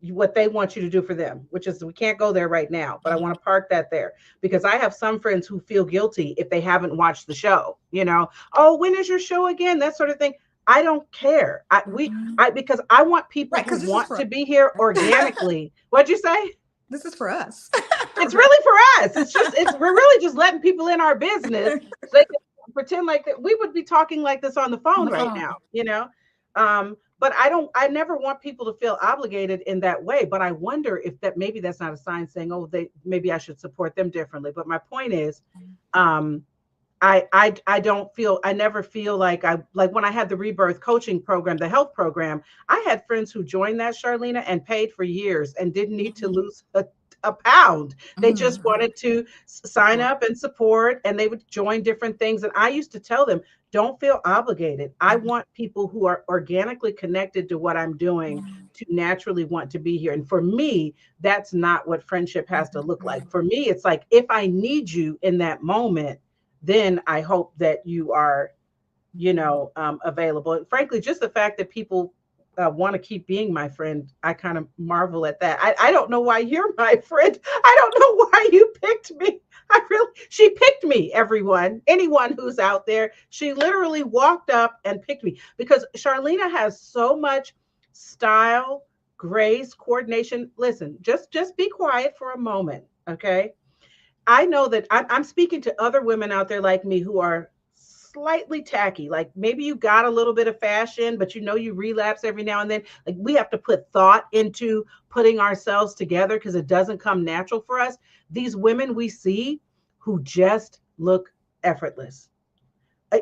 what they want you to do for them, which is we can't go there right now, but I want to park that there because I have some friends who feel guilty if they haven't watched the show, you know, oh, when is your show again? That sort of thing. I don't care. Mhm. I because I want people Right, who because this is want for to be here us. organically. What'd you say? This is for us. It's really for us. We're really just letting people in our business so they can pretend like that we would be talking like this on the On phone the right phone. now, you know. But I never want people to feel obligated in that way. But I wonder if that maybe that's not a sign saying, oh, they maybe I should support them differently. But my point is, um, I don't feel I never feel like I like when I had the rebirth coaching program, the health program, I had friends who joined that, Charlena, and paid for years and didn't need to Mhm. lose a pound. They just Mhm. wanted to sign Support. up and support, and they would join different things. And I used to tell them, don't feel obligated. I Mhm. want people who are organically connected to what I'm doing to naturally want to be here. And for me, that's not what friendship has to look like. Mhm. For me, it's like if I need you in that moment, then I hope that you are, you Mhm. know, available. And frankly, just the fact that people want to keep being my friend, I kind of marvel at that. I don't know why you're my friend. I don't know why you picked me. She picked me, everyone, anyone who's out there. She literally walked up and picked me because Charlena has so much style, grace, coordination. Listen, just be quiet for a moment, okay? I know that I'm speaking to other women out there like me who are slightly tacky. Like maybe you got a little bit of fashion, but you know you relapse every now and then. Like we have to put thought into putting ourselves together because it doesn't come natural for us. These women we see who just look effortless.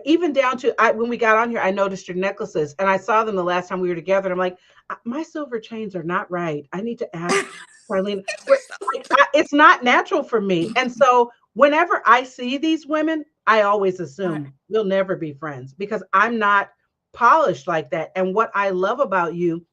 Even down to when we got on here, I noticed your necklaces and I saw them the last time we were together. And I'm like, my silver chains are not right. I need to ask Marlene. It's not natural for me. And so whenever I see these women, I always Right. assume we'll never be friends because I'm not polished like that. And what I love about you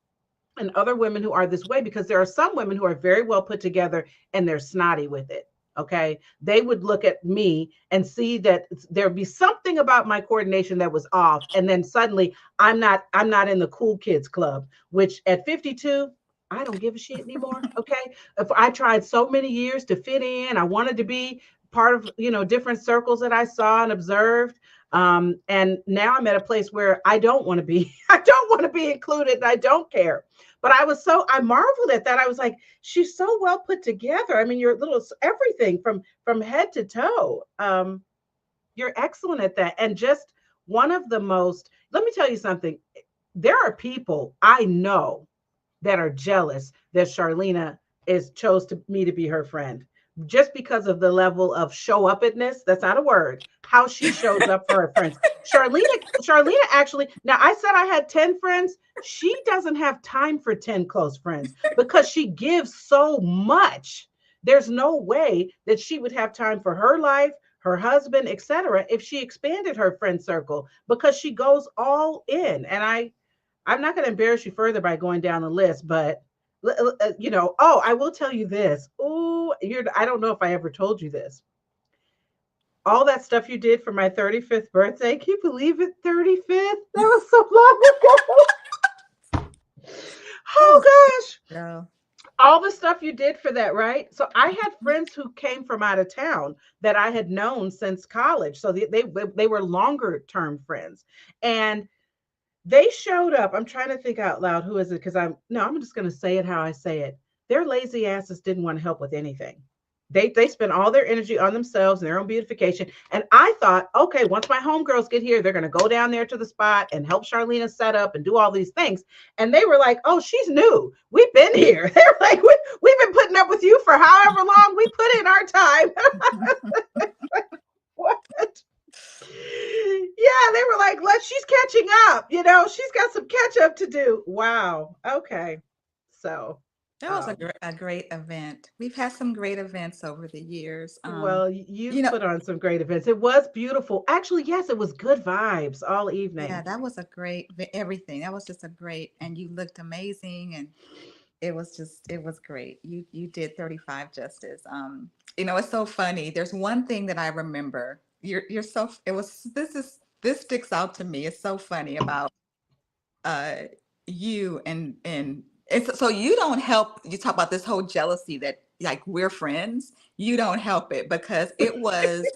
and other women who are this way, because there are some women who are very well put together and they're snotty with it. Okay. They would look at me and see that there'd be something about my coordination that was off. And then suddenly I'm not in the cool kids club, which at 52, I don't give a shit anymore. Okay. If I tried so many years to fit in, I wanted to be part of, different circles that I saw and observed. And now I'm at a place where I don't want to be, I don't want to be included and I don't care. But I marveled at that. I was like, she's so well put together. I mean, your little everything from head to toe. You're excellent at that. And just one of the most, let me tell you something. There are people I know that are jealous that Charlena is chose to me to be her friend just because of the level of show up itness. That's not a word. How she shows up for her friends. Charlena actually, now I said I had 10 friends. She doesn't have time for 10 close friends because she gives so much. There's no way that she would have time for her life, her husband, etc., if she expanded her friend circle because she goes all in. And I'm not going to embarrass you further by going down the list, but oh, I will tell you this. Oh, I don't know if I ever told you this. All that stuff you did for my 35th birthday. Can you believe it? 35th? That was so long ago. That was Oh gosh. no. All the stuff you did for that, right? So I had friends who came from out of town that I had known since college. So they were longer term friends. And they showed up. I'm trying to think out loud. Who is it? Because I'm just going to say it how I say it. Their lazy asses didn't want to help with anything. They spent all their energy on themselves and their own beautification. And I thought, okay, once my homegirls get here, they're going to go down there to the spot and help Charlena set up and do all these things. And they were like, oh, she's new. We've been here. They're like, we've been putting up with you for however long we put in our time. What? Yeah, they were like, she's catching up. She's got some catch up to do. Wow. Okay. So, That was um, a great event. We've had some great events over the years. well, You you've know, put on some great events. It was beautiful. Actually, yes, it was good vibes all yeah, evening. that was a great everything. That was just a great, and you looked amazing, and it was great. You did 35 justice. It's so funny. There's one thing that I remember. You're so it was this sticks out to me. It's so funny about uh you and it's so you don't help. You talk about this whole jealousy that like we're friends. You don't help it because it was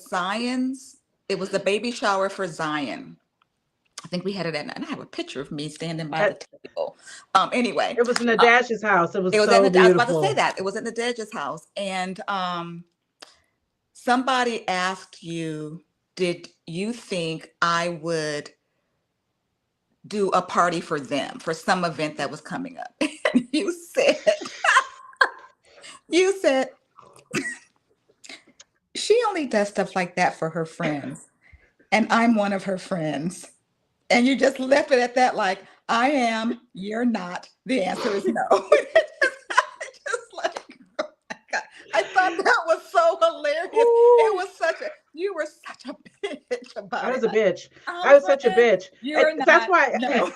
Zion's. It was the baby shower for Zion. I think we had it at, and I have a picture of me standing by the At, table. Anyway, it was in uh, Nadash's house. It it was was in so the, I was about to say beautiful. that. It was in the Dedge's house. And somebody asked you, did you think I would do a party for them for some event that was coming up? And you said, she only does stuff like that for her friends. And I'm one of her friends. And you just left it at that, like, I am, you're not. The answer is no. Just like, oh my God. I thought that was so hilarious. It Ooh, was you were such a bitch I about it. was a Like, bitch. I I'm was such a friends, bitch. you're That's not. why. No.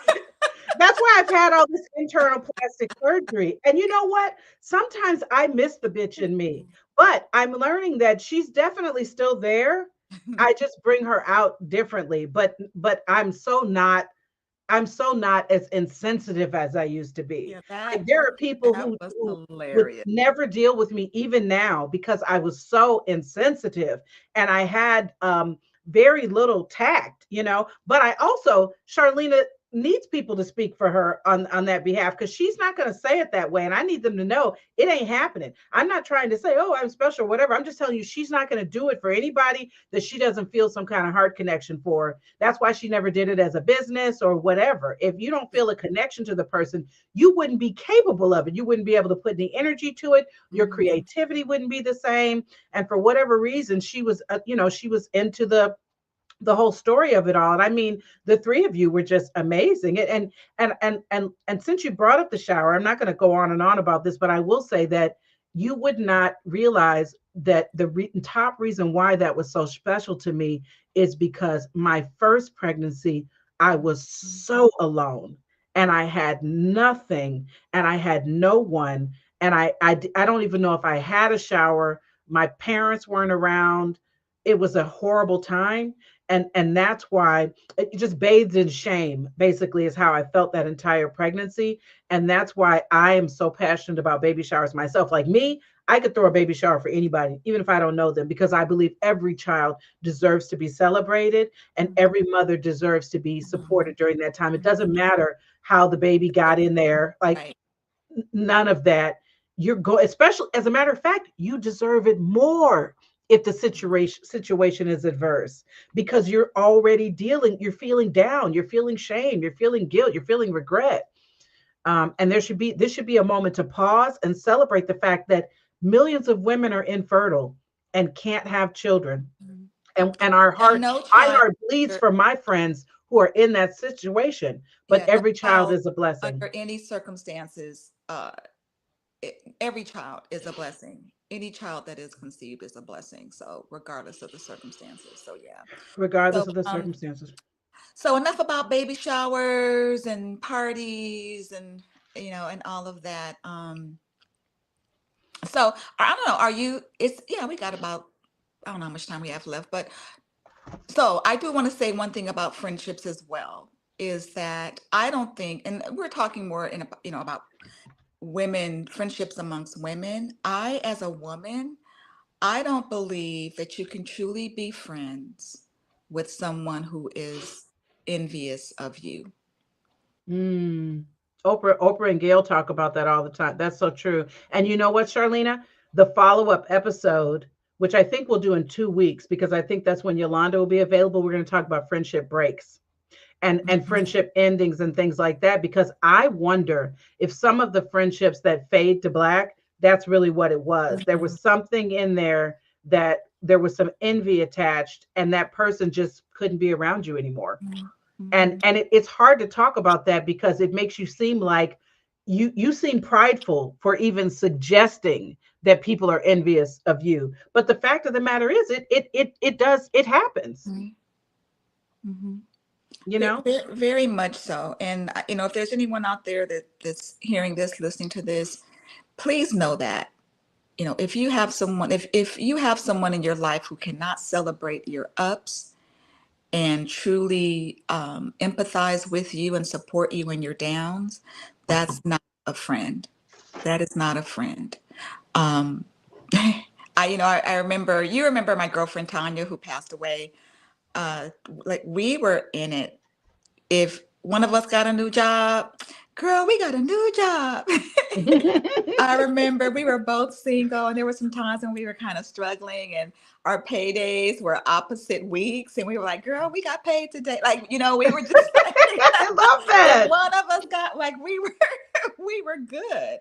That's why I've had all this internal plastic surgery. And you know what? Sometimes I miss the bitch in me, but I'm learning that she's definitely still there. I just bring her out differently. But I'm so not as insensitive as I used to be. Yeah, Like there are people that who was who would hilarious. never deal with me even now because I was so insensitive and I had very little tact. But I also Charlena needs people to speak for her on that behalf because she's not going to say it that way and I need them to know it ain't happening. I'm not trying to say, oh, I'm special or whatever. I'm just telling you she's not going to do it for anybody that she doesn't feel some kind of heart connection for. That's why she never did it as a business or whatever. If you don't feel a connection to the person, you wouldn't be capable of it. You wouldn't be able to put any energy to it. Your Mhm. creativity wouldn't be the same. And for whatever reason, she was into the whole story of it all. And I mean, the three of you were just amazing. And since you brought up the shower, I'm not going to go on and on about this, but I will say that you would not realize that the top reason why that was so special to me is because my first pregnancy, I was so alone and I had nothing and I had no one. and I don't even know if I had a shower. My parents weren't around. It was a horrible time, and that's why it just bathed in shame. Basically, is how I felt that entire pregnancy, and that's why I am so passionate about baby showers myself. Like me, I could throw a baby shower for anybody, even if I don't know them, because I believe every child deserves to be celebrated and Mhm. every mother deserves to be Mhm. supported during that time. It doesn't Mhm. matter how the baby got in there. Like Right. none of that. You're go especially as a matter of fact, you deserve it more if the situation is adverse because you're already dealing, you're feeling down, you're feeling shame, you're feeling guilt, you're feeling regret. And this should be a moment to pause and celebrate the fact that millions of women are infertile and can't have children. Mhm. And And no my child heart bleeds under, for my friends who are in that situation. But yeah, no every child child is a blessing, under any circumstances, every child is a blessing. Any child that is conceived is a blessing. So regardless of the circumstances. So yeah. So regardless of the circumstances. so enough about baby showers and parties and and all of that. So I don't know, are you it's yeah, we got about I don't know how much time we have left, but so I do want to say one thing about friendships as well is that I don't think, and we're talking more in about women friendships amongst women. I as a woman, I don't believe that you can truly be friends with someone who is envious of you. Mm. Oprah and Gail talk about that all the time. That's so true. And you know what, Charlena? The follow-up episode, which I think we'll do in 2 weeks, because I think that's when Yolanda will be available. We're going to talk about friendship breaks and Mhm, friendship endings and things like that. Because I wonder if some of the friendships that fade to black, that's really what it was. There mhm, was something in there that there was some envy attached, and that person just couldn't be around you anymore. mhm, And mhm, it's hard to talk about that because it makes you seem like you seem prideful for even suggesting that people are envious of you. But the fact of the matter is, it happens, mhm, mhm. you know. Very much so. And if there's anyone out there that's hearing this, listening to this, please know that if you have someone, if you have someone in your life who cannot celebrate your ups and truly empathize with you and support you in your downs, that's not a friend. That is not a friend. Um, I remember, you remember my girlfriend Tanya who passed away. Like we were in it. If one of us got a new job, girl, we got a new job. I remember we were both single, and there were some times when we were kind of struggling, and our paydays were opposite weeks, and we were like, "Girl, we got paid today." Like, we were just like, I love if that. one of us got like we were, we were good.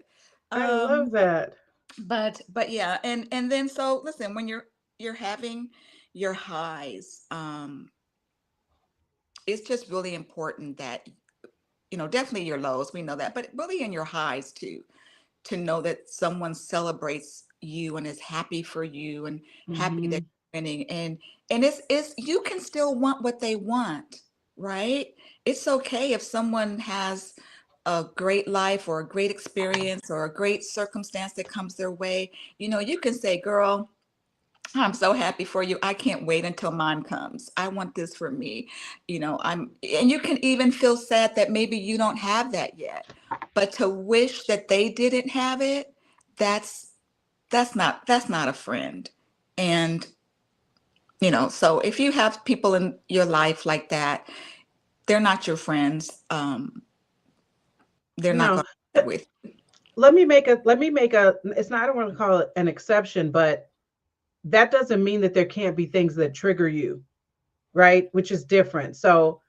I love that. But yeah, and then so listen, when you're having your highs, it's just really important that definitely your lows, we know that, but really in your highs too, to know that someone celebrates you and is happy for you and happy that Hmm. you're winning, and it's you can still want what they want, right? It's okay if someone has a great life or a great experience or a great circumstance that comes their way. You can say, girl, I'm so happy for you. I can't wait until mine comes. I want this for me. And you can even feel sad that maybe you don't have that yet. But to wish that they didn't have it, that's that's not a friend. And so if you have people in your life like that, they're not your friends. They're not No, going to be with let me make a it's not, I don't want to call it an exception, but that doesn't mean that there can't be things that trigger you, right? Which is different. So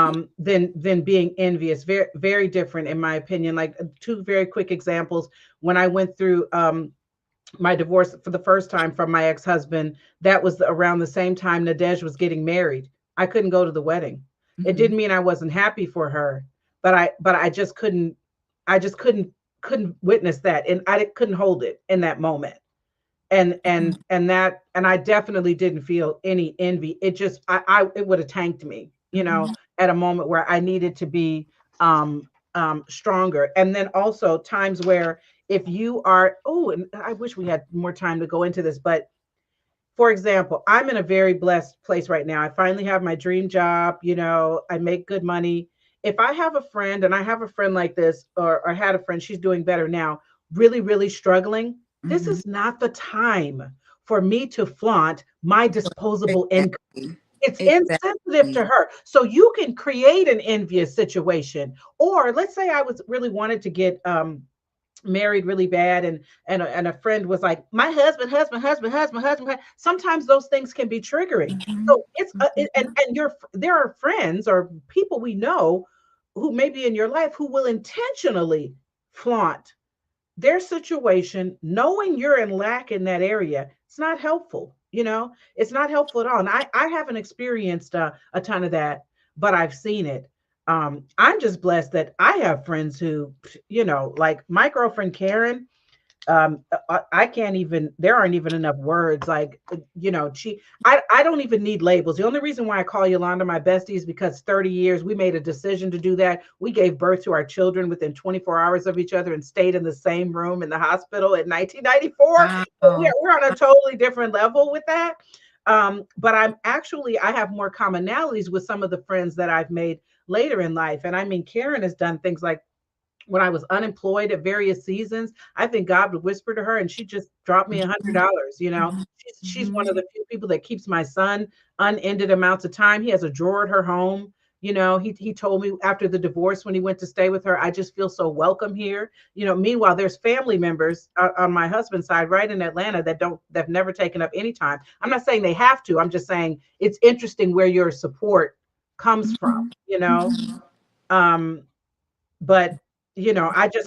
you. than being envious, very very different in my opinion. Like two very quick examples. When I went through my divorce for the first time from my ex-husband, that was around the same time Nadej was getting married. I couldn't go to the wedding. It Mhm. didn't mean I wasn't happy for her, but I just couldn't, I just couldn't witness that, and I couldn't hold it in that moment. And I definitely didn't feel any envy. It just I it would have tanked me, Mhm. at a moment where I needed to be stronger. And then also times where If you are, oh, and I wish we had more time to go into this, but for example, I'm in a very blessed place right now. I finally have my dream job. I make good money. If I have a friend, and I have a friend like this, or had a friend, she's doing better now, really, really struggling, this Hmm. is not the time for me to flaunt my disposable income. Exactly. It's insensitive Exactly. to her. So you can create an envious situation. Or let's say I was really wanted to get married really bad, and a friend was like, my husband. Sometimes those things can be triggering. Hmm. So it's Hmm. there are friends or people we know who may be in your life who will intentionally flaunt their situation, knowing you're in lack in that area. It's not helpful. It's not helpful at all. And I haven't experienced a ton of that, but I've seen it. I'm just blessed that I have friends who, like my girlfriend Karen. I can't even, there aren't even enough words. Like, I don't even need labels. The only reason why I call Yolanda my bestie is because 30 years we made a decision to do that. We gave birth to our children within 24 hours of each other and stayed in the same room in the hospital in 1994. So we're, Wow. we're on a totally different level with that. But I have more commonalities with some of the friends that I've made later in life. And I mean, Karen has done things like, when I was unemployed at various seasons, I think God would whisper to her and she just dropped me Mhm. $100. Mhm. She's one of Mhm. the few people that keeps my son unended amounts of time. He has a drawer at her home. He told me after the divorce when he went to stay with her, I just feel so welcome here. Meanwhile, there's family members on my husband's side right in Atlanta that've never taken up any time. I'm not saying they have to. I'm just saying it's interesting where your support comes from, Mhm. you know. Mhm. Um, but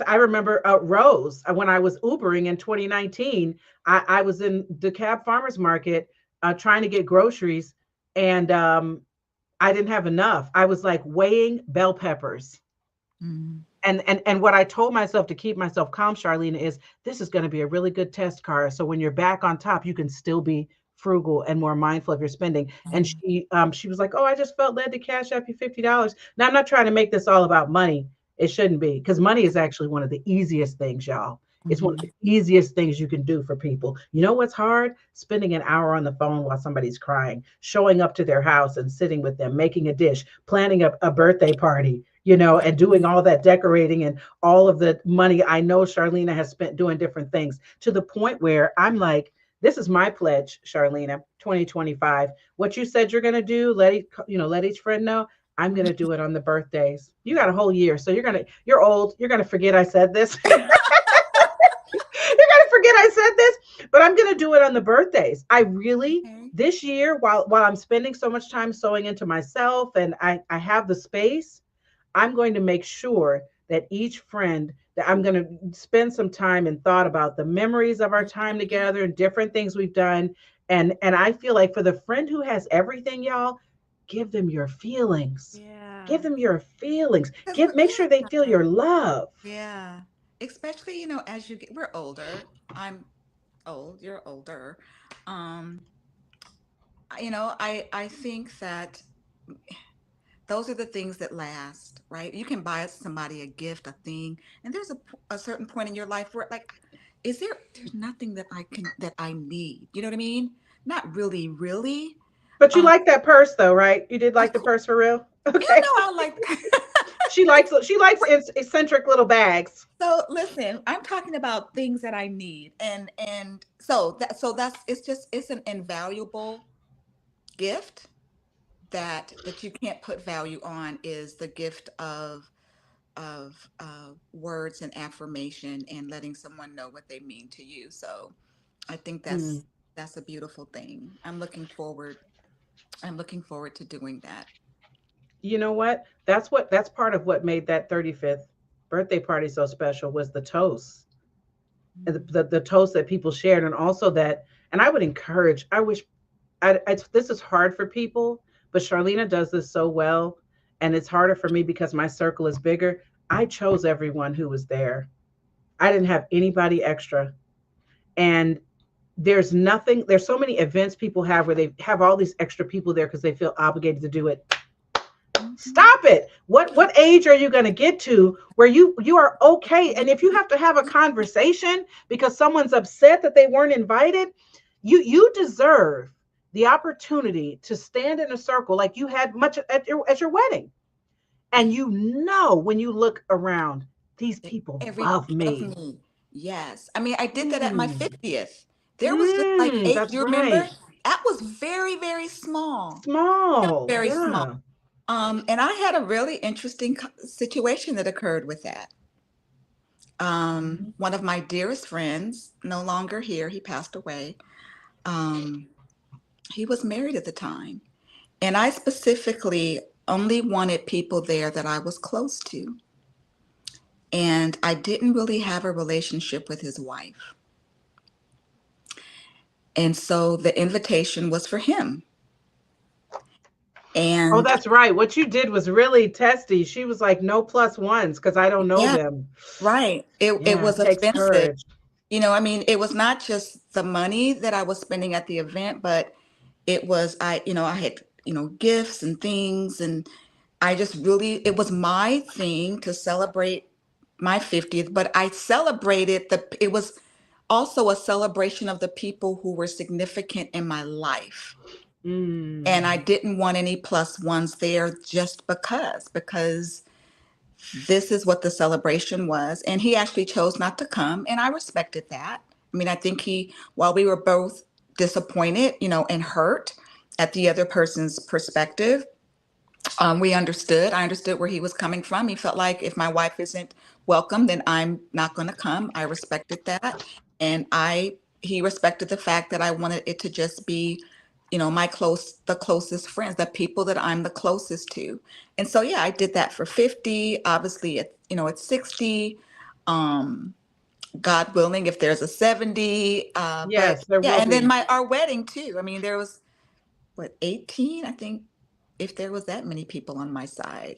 I remember Rose, when I was Ubering in 2019. I was in DeKalb Farmers Market trying to get groceries, and I didn't have enough. I was like weighing bell peppers. Mhm. And what I told myself to keep myself calm, Charlene, is this is going to be a really good test car. So when you're back on top, you can still be frugal and more mindful of your spending. And Mhm. she was like, "Oh, I just felt led to cash up you $50." Now I'm not trying to make this all about money. It shouldn't be, because money is actually one of the easiest things, y'all. It's one of Mhm. the easiest things you can do for people. You know what's hard? Spending an hour on the phone while somebody's crying, showing up to their house and sitting with them, making a dish, planning a birthday party, and doing all that decorating and all of the money I know Charlena has spent doing different things, to the point where I'm like, this is my pledge, Charlena, 2025. What you said you're going to do, let each friend know. I'm going to do it on the birthdays. You got a whole year. So you're old. You're going to forget I said this. You're going to forget I said this, but I'm going to do it on the birthdays. I really, Okay. this year, while I'm spending so much time sewing into myself, and I have the space, I'm going to make sure that each friend, that I'm going to spend some time and thought about the memories of our time Mhm. together and different things we've done. And I feel like for the friend who has everything, y'all, give them your feelings. Give Yeah. them your feelings. Because we're, Make sure they feel yeah, your love. yeah. Especially, as we're older. I'm old. You're older. Um, I think that those are the things that last, right? You can buy somebody a gift, a thing, and there's a certain point in your life where, like, there's nothing that I need. You know what I mean? Not really, really. But you Um, like that purse though, right? You did of like the course, purse for real? you Okay. know I like. She likes eccentric little bags. So listen, I'm talking about things that I need, and so that's it's an invaluable gift that you can't put value on is the gift of words and affirmation and letting someone know what they mean to you. So I think Mm. that's a beautiful thing. I'm looking forward to doing that. You know what? That's part of what made that 35th birthday party so special, was the toast. The toast that people shared, and also that, and I would encourage, I wish, this is hard for people, but Charlena does this so well, and it's harder for me because my circle is bigger. I chose everyone who was there. I didn't have anybody extra. And there's so many events people have where they have all these extra people there because they feel obligated to do it. Stop it. What age are you going to get to where you are okay? And if you have to have a conversation because someone's upset that they weren't invited, you deserve the opportunity to stand in a circle like you had much at your wedding. And you know when you look around, these people Everybody love loved me. me. Yes. I mean, I did that at my Mm, 50th. There was just like eight, that's you remember? right. That was very, very small. Small. Very small. Yeah. And I had a really interesting situation that occurred with that. Mhm. One of my dearest friends, no longer here, he passed away. Um, he was married at the time. And I specifically only wanted people there that I was close to. And I didn't really have a relationship with his wife. And so the invitation was for him. Oh, And that's right. What you did was really testy. She was like, no plus ones because I don't know yeah, them. right. It Yeah, was it takes offensive. courage. I mean, it was not just the money that I was spending at the event, but it was I had, gifts and things, and I just really, it was my thing to celebrate my 50th, but I celebrated it was also a celebration of the people who were significant in my life. And I Mm. didn't want any plus ones there just because this is what the celebration was. And he actually chose not to come, and I respected that. I mean, I think while we were both disappointed, and hurt at the other person's perspective, we understood. I understood where he was coming from. He felt like if my wife isn't welcome, then I'm not going to come. I respected that, and he respected the fact that I wanted it to just be, the closest friends, the people that I'm the closest to. And so, yeah, I did that for 50. Obviously, at 60. Um, God willing, if there's a 70. But Yes, there yeah, will and then be. our wedding too. I mean, there was what, 18, I think, if there was that many people on my side.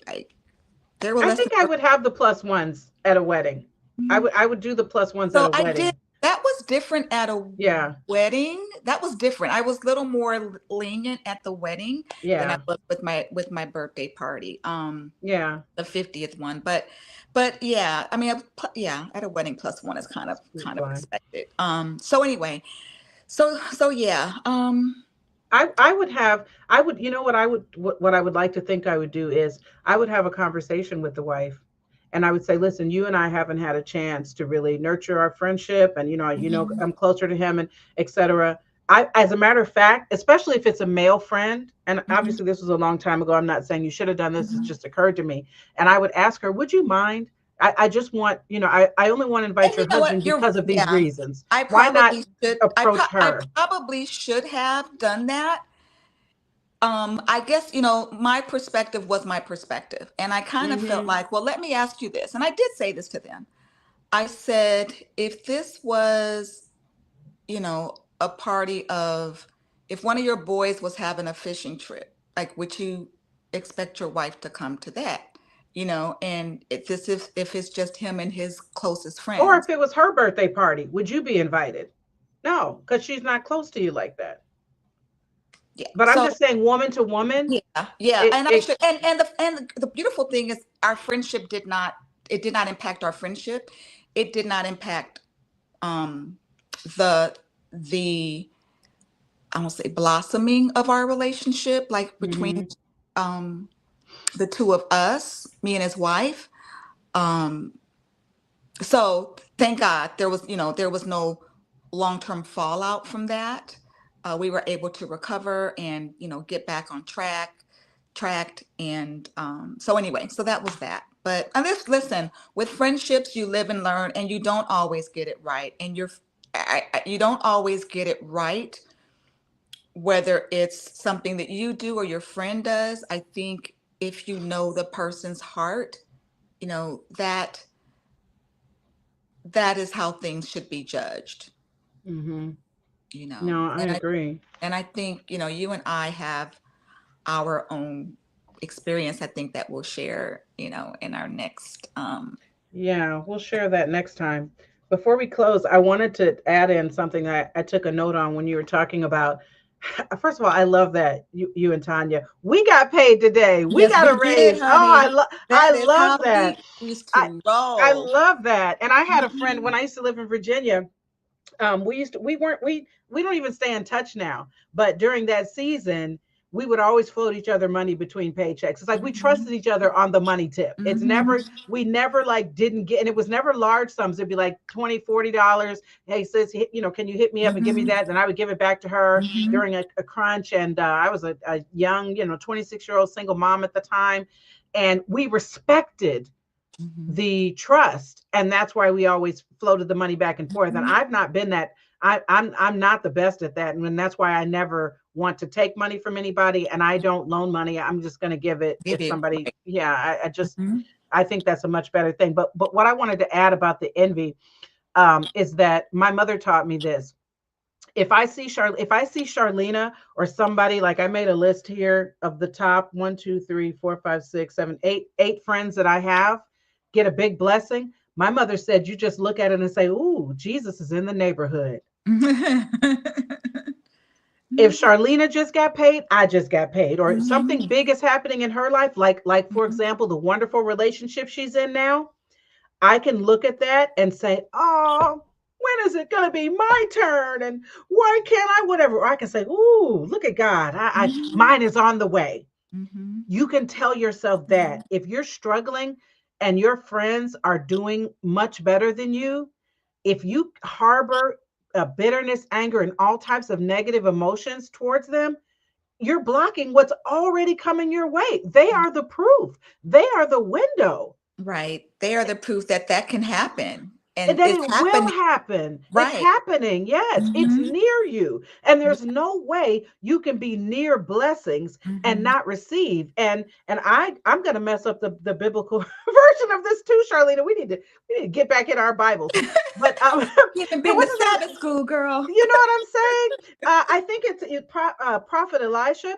There were I less than think I 30. would have the plus ones at a wedding. I would do the plus ones at So a I did. wedding. That was different at a Yeah. wedding. That was different. I was a little more lenient at the wedding than I Yeah. was with my birthday party. Yeah. The 50th one. But yeah, I mean, yeah, at a wedding plus one is It's kind of fine. expected. So anyway, so yeah. I would have I would you know what I would like to think I would do is I would have a conversation with the wife, and I would say, listen, you and I haven't had a chance to really nurture our friendship, and Mhm, I'm closer to him, and etc. I, as a matter of fact, especially if it's a male friend, and mhm, obviously this was a long time ago, I'm not saying you should have done this, it's mhm. just occurred to me. And I would ask her, would you mind? I just want, I only want to And invite you your know what? husband because of these Yeah. reasons. Why not approach I her? probably should have done that. I guess, my perspective was my perspective. And I kind of felt Hmm. like, well, let me ask you this. And I did say this to them. I said, if this was, a party of, if one of your boys was having a fishing trip, like, would you expect your wife to come to that? And if it's just him and his closest Or friends. if it was her birthday party, would you be invited? No, because she's not close to you like that. Yeah. But I'm So just saying, woman to woman, yeah, yeah, it and I it should, and the beautiful thing is our friendship did not impact our friendship. It did not impact um the the I won't say blossoming of our relationship, like between hmm um the two of us, me and his wife. Um, so thank God there was no long-term fallout from that. We were able to recover and get back on tracked, and so anyway, so that was that. But listen, with friendships, you live and learn, and you don't always get it right, and you don't always get it right, whether it's something that you do or your friend does. I think if you know the person's heart, that is how things should be judged. hmm you know No, I and i agree. and I think you and I have our own experience. I think that we'll share in our next Yeah, we'll share that next time. Before we close, I wanted to add in something that I took a note on when you were talking about. First of all, I love that you and Tanya. We got paid today. We Yes, got we a did, raise. Oh, honey. I That is love how that. we used I to I roll. love that. And I had a friend Mhm. when I used to live in Virginia. We weren't we don't even stay in touch now, but during that season we would always float each other money between paychecks. It's like we trusted Mhm. each other on the money tip. It's Mhm. never, we never like didn't get, and it was never large sums. It'd be like 20, $40. Hey sis, can you hit me up and give me Mhm. that? Then I would give it back to her Mhm. during a crunch. And I was a young 26-year-old single mom at the time, and we respected Mhm. the trust, and that's why we always floated the money back and forth. And Mhm. I've not been that. I'm not the best at that, and that's why I never want to take money from anybody, and I don't loan money. I'm just going to give it Give if it somebody. right. Yeah, I just Mhm. I think that's a much better thing. But what I wanted to add about the envy is that my mother taught me this. If I see Charlena or somebody, like I made a list here of the top one, two, three, four, five, six, seven, eight friends that I have get a big blessing. My mother said, you just look at it and say, "Ooh, Jesus is in the neighborhood." If Mhm. Charlena just got paid, I just got paid, or Mhm. something big is happening in her life, like for Mhm. example, the wonderful relationship she's in now. I can look at that and say, "Oh, when is it going to be my turn? And why can't I?" Whatever. Or I can say, "Ooh, look at God. Mhm. Mine is on the way." Mhm. You can tell yourself that Mhm. if you're struggling and your friends are doing much better than you, if you harbor bitterness, anger, and all types of negative emotions towards them, you're blocking what's already coming your way. They are the proof. They are the window Right. They are the proof that that can happen, and and that it's it will happening. happen. It's Right. happening. Yes, it's Mhm. near you. And Yeah. there's no way you can be near blessings and Mhm. not receive. And I'm going to mess up the biblical version of this too, Charlene. We need to get back in our Bibles. But You haven't but been what to does that, Sabbath school, girl. you know what I'm saying? I think Prophet Elisha,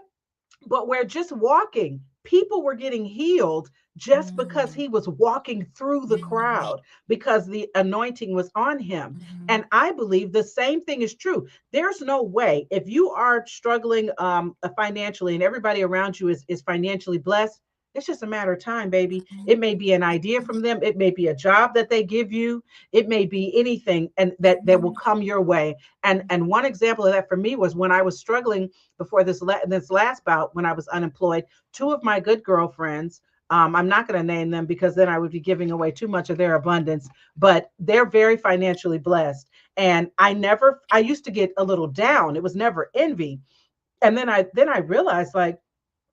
but we're just walking. People were getting healed just because Mm. he was walking through the Mhm. crowd, because the anointing was on him. Mhm. And I believe the same thing is true. There's no way, if you are struggling financially and everybody around you is financially blessed, it's just a matter of time, baby. It may be an idea from them. It may be a job that they give you. It may be anything, and that will Mhm. come your way. And one example of that for me was when I was struggling before this last bout, when I was unemployed. Two of my good girlfriends, I'm not going to name them because then I would be giving away too much of their abundance, but they're very financially blessed. And I used to get a little down. It was never envy. And then I realized, like,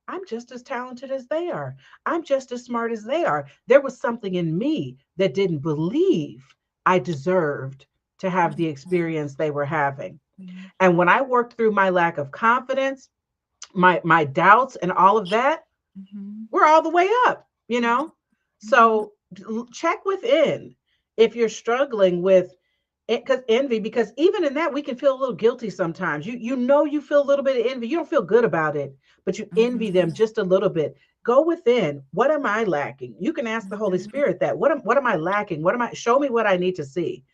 I'm just as talented as they are. I'm just as smart as they are. There was something in me that didn't believe I deserved to have the experience they were having. Mhm. And when I worked through my lack of confidence, my doubts and all of that, Mhm. we're all the way up. Mhm. So check within if you're struggling with it, because envy, because even in that we can feel a little guilty sometimes. You feel a little bit of envy. You don't feel good about it, but you envy them Mhm. just a little bit. Go within. What am I lacking? You can ask the Holy Mhm. Spirit that. What am I lacking? What am I Show me what I need to see.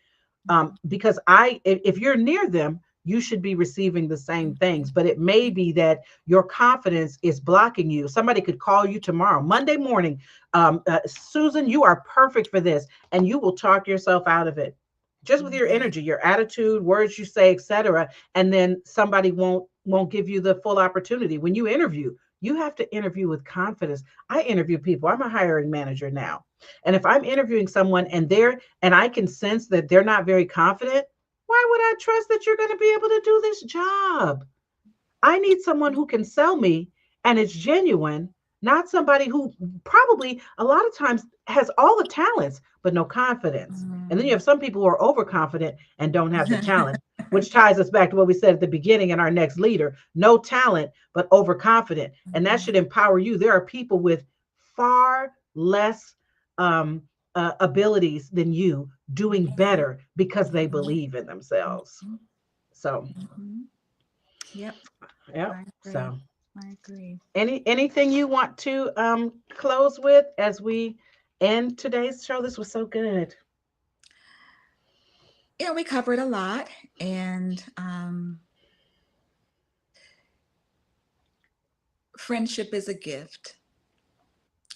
Mhm. Because if you're near them, you should be receiving the same things, but it may be that your confidence is blocking you. Somebody could call you tomorrow, Monday morning. Susan, you are perfect for this, and you will talk yourself out of it just with your Mhm. energy, your attitude, words you say, etc. And then somebody won't give you the full opportunity. When you interview, you have to interview with confidence. I interview people. I'm a hiring manager now, and if I'm interviewing someone and I can sense that they're not very confident, why would I trust that you're going to be able to do this job? I need someone who can sell me and it's genuine, not somebody who probably a lot of times has all the talents but no confidence. And then you Mhm. have some people who are overconfident and don't have the talent, which ties us back to what we said at the beginning in our next leader: no talent but overconfident. And that should Mhm. empower you. There are people with far less um, abilities than you doing Mhm. better because they Mhm. believe in themselves. Mhm. So, Mhm. Yep, yep. I agree. So, I agree. anything you want to close with as we end today's show? This was so good. Yeah, we covered a lot, and friendship is a gift.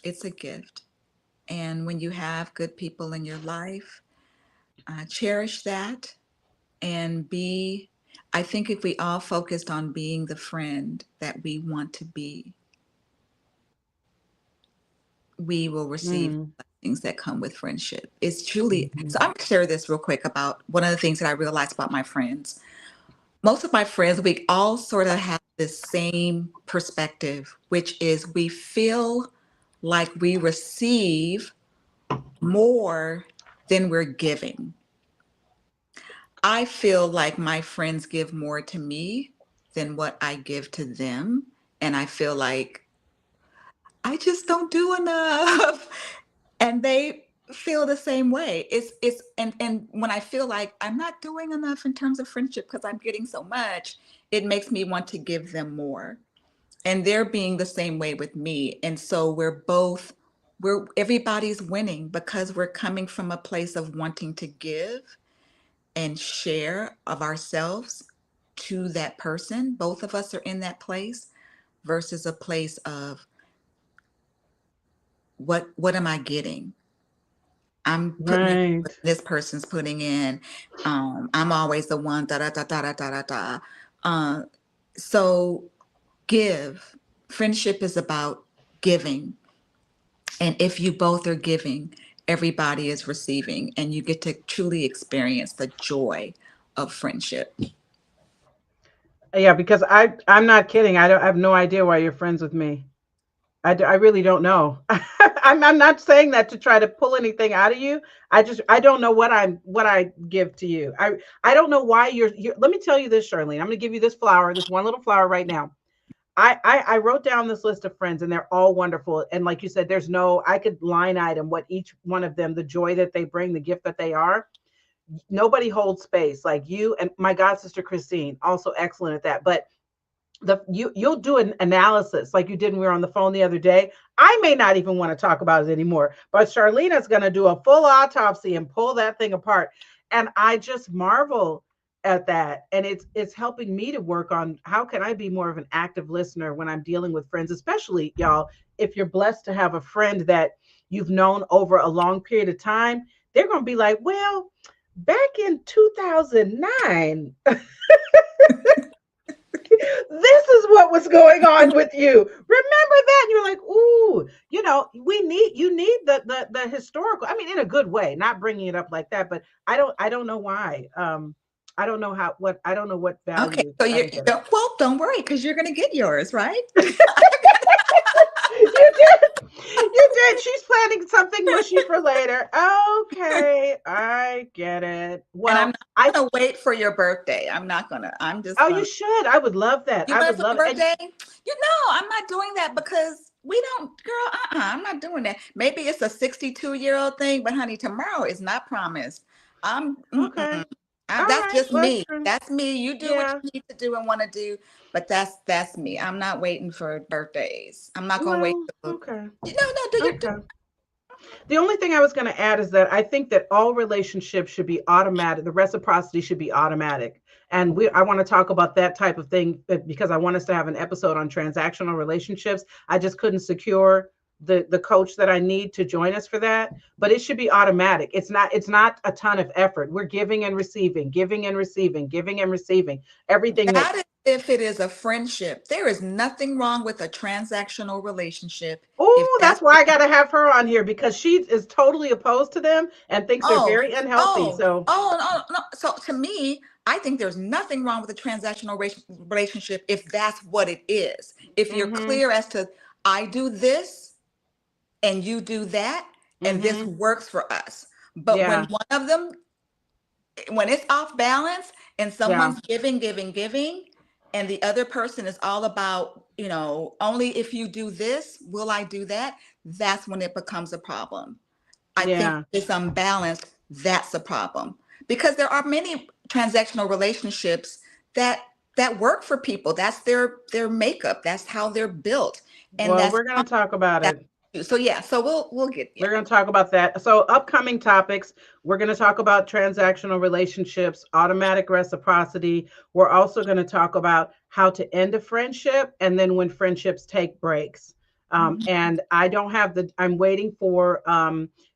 It's a gift. And when you have good people in your life, cherish that and be. I think if we all focused on being the friend that we want to be, we will receive Mm. things that come with friendship. It's truly Mhm. so. I'm gonna share this real quick about one of the things that I realized about my friends. Most of my friends, we all sort of have this same perspective, which is we feel like we receive more than we're giving. I feel like my friends give more to me than what I give to them. And I feel like I just don't do enough. And they feel the same way. And when I feel like I'm not doing enough in terms of friendship because I'm getting so much, it makes me want to give them more. And they're being the same way with me. And so we're everybody's winning because we're coming from a place of wanting to give and share of ourselves to that person. Both of us are in that place versus a place of what am I getting? I'm putting in what Right. this person's putting in. I'm always the one da da da da da da da da. Uh, so give. Friendship is about giving. And if you both are giving, everybody is receiving, and you get to truly experience the joy of friendship. Yeah, because I'm not kidding. I have no idea why you're friends with me. I really don't know. I'm not saying that to try to pull anything out of you. I don't know what I give to you. I don't know why you're. Let me tell you this, Charlene. I'm going to give you this flower, this one little flower right now. I wrote down this list of friends, and they're all wonderful. And like you said, there's no, I could line item what each one of them, the joy that they bring, the gift that they are. Nobody holds space like you and my god sister Christine, also excellent at that. But you'll do an analysis like you did when we were on the phone the other day. I may not even want to talk about it anymore, but Charlena's going to do a full autopsy and pull that thing apart. And I just marvel at that. And it's helping me to work on how can I be more of an active listener when I'm dealing with friends, especially y'all, if you're blessed to have a friend that you've known over a long period of time. They're going to be like, well, back in 2009, this is what was going on with you. Remember that? And you're like, ooh, you need the historical. I mean, in a good way, not bringing it up like that, but I don't know why. I don't know I don't know what Okay, value so I you give. don't worry because you're going to get yours, right? You did. You did. She's planning something mushy for later. Okay, I get it. And I'm Well, not going to wait for your birthday. I'm not going to. I'm just oh, going you to. should. I would love that. You I want it would for love your it. And birthday? I'm not doing that because we don't, girl. I'm not doing that. Maybe it's a 62-year-old thing, but honey, tomorrow is not promised. I'm. okay. Mm-mm. All That's right. just Well, that's me. true. That's me. You do what Yeah. you need to do and want to do, but that's me. I'm not waiting for birthdays. I'm not going to wait. Well, okay. No, do you do? Okay. The only thing I was going to add is that I think that all relationships should be automatic. The reciprocity should be automatic. And I want to talk about that type of thing because I want us to have an episode on transactional relationships. I just couldn't secure the coach that I need to join us for that, but it should be automatic. It's not a ton of effort. We're giving and receiving, giving and receiving, giving and receiving. Everything that That is if it is a friendship. There is nothing wrong with a transactional relationship if Oh, that's that's why what I you. got to have her on here because she is totally opposed to them and thinks they're Oh, very unhealthy. So, no. So to me, I think there's nothing wrong with a transactional relationship if that's what it is. If you're mhm, clear as to, I do this and you do that, and this mhm, works for us. But when yeah, one of them, when it's off balance and yeah, someone's giving, and the other person is all about, only if you do this, will I do that? That's when it becomes a problem. I think yeah. it's unbalanced. That's a problem because there are many transactional relationships that work for people. That's their makeup. That's how they're built, and Well, we're gonna talk about that's it. So yeah, so we'll get, We're yeah. going to talk about that. So, upcoming topics, we're going to talk about transactional relationships, automatic reciprocity. We're also going to talk about how to end a friendship and then when friendships take breaks. Mhm. And I don't have I'm waiting for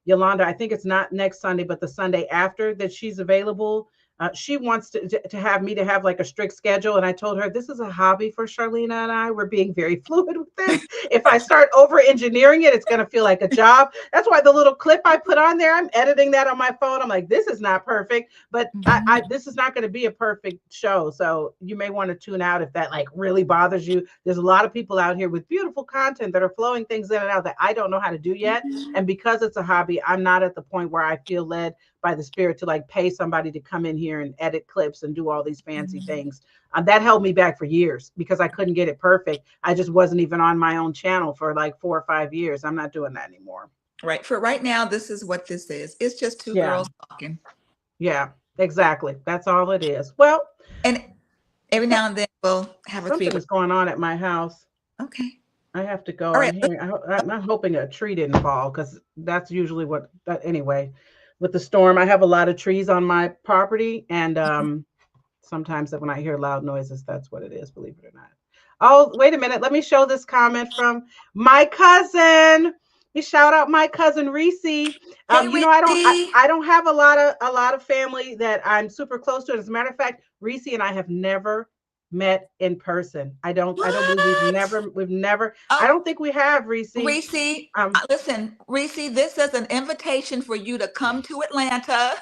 Yolanda. I think it's not next Sunday, but the Sunday after that she's available. She wants to have me to have like a strict schedule. And I told her this is a hobby for Charlena and I. We're being very fluid with this. If I start over engineering it, it's going to feel like a job. That's why the little clip I put on there, I'm editing that on my phone. I'm like, this is not perfect, but Mhm. this is not going to be a perfect show. So you may want to tune out if that like really bothers you. There's a lot of people out here with beautiful content that are flowing things in and out that I don't know how to do yet. Mhm. And because it's a hobby, I'm not at the point where I feel led by the spirit to like pay somebody to come in here and edit clips and do all these fancy Mhm. things. That held me back for years because I couldn't get it perfect. I just wasn't even on my own channel for like 4 or 5 years. I'm not doing that anymore. Right. For right now, this is what this is. It's just two Yeah, girls talking. yeah, exactly. That's all it is. Well, And every now and then we'll have a something fever. is going on at my house. Okay. I have to go. All I'm right. hearing. I'm not hoping a tree didn't fall because that's usually what. Anyway, with the storm, I have a lot of trees on my property, and sometimes when I hear loud noises, that's what it is. Believe it or not. Oh, wait a minute. Let me show this comment from my cousin. You shout out my cousin Reese. Hey, You know, I don't. I, Ricky. I don't have a lot of family that I'm super close to. As a matter of fact, Reese and I have never met in person. I don't believe we've What? never we've never. I Oh, don't think we have Reese. Reese. Um, Listen, Reese, this is an invitation for you to come to Atlanta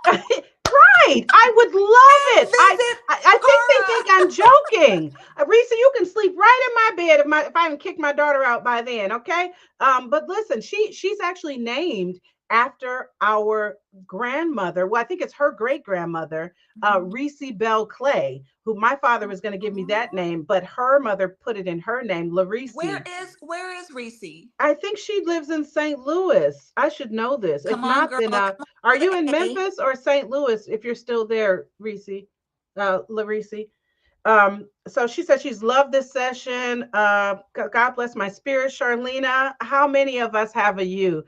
right. I would love and it. I, visit I I think they think Cara. I'm joking. Risa, you can sleep right in my bed if I haven't kicked my daughter out by then, okay? But listen, she's actually named after our grandmother. Well, I think it's her great grandmother, Reese Bell Clay, who my father was going to give me that name, but her mother put it in her name, Larisi. Where is Reese? I think she lives in St. Louis. I should know this. If Come on, not, girl. then Come on are to the you in A. Memphis or St. Louis? If you're still there, Reese, Larisi. So she said she's loved this session. God bless my spirit, Charlena. How many of us have a you?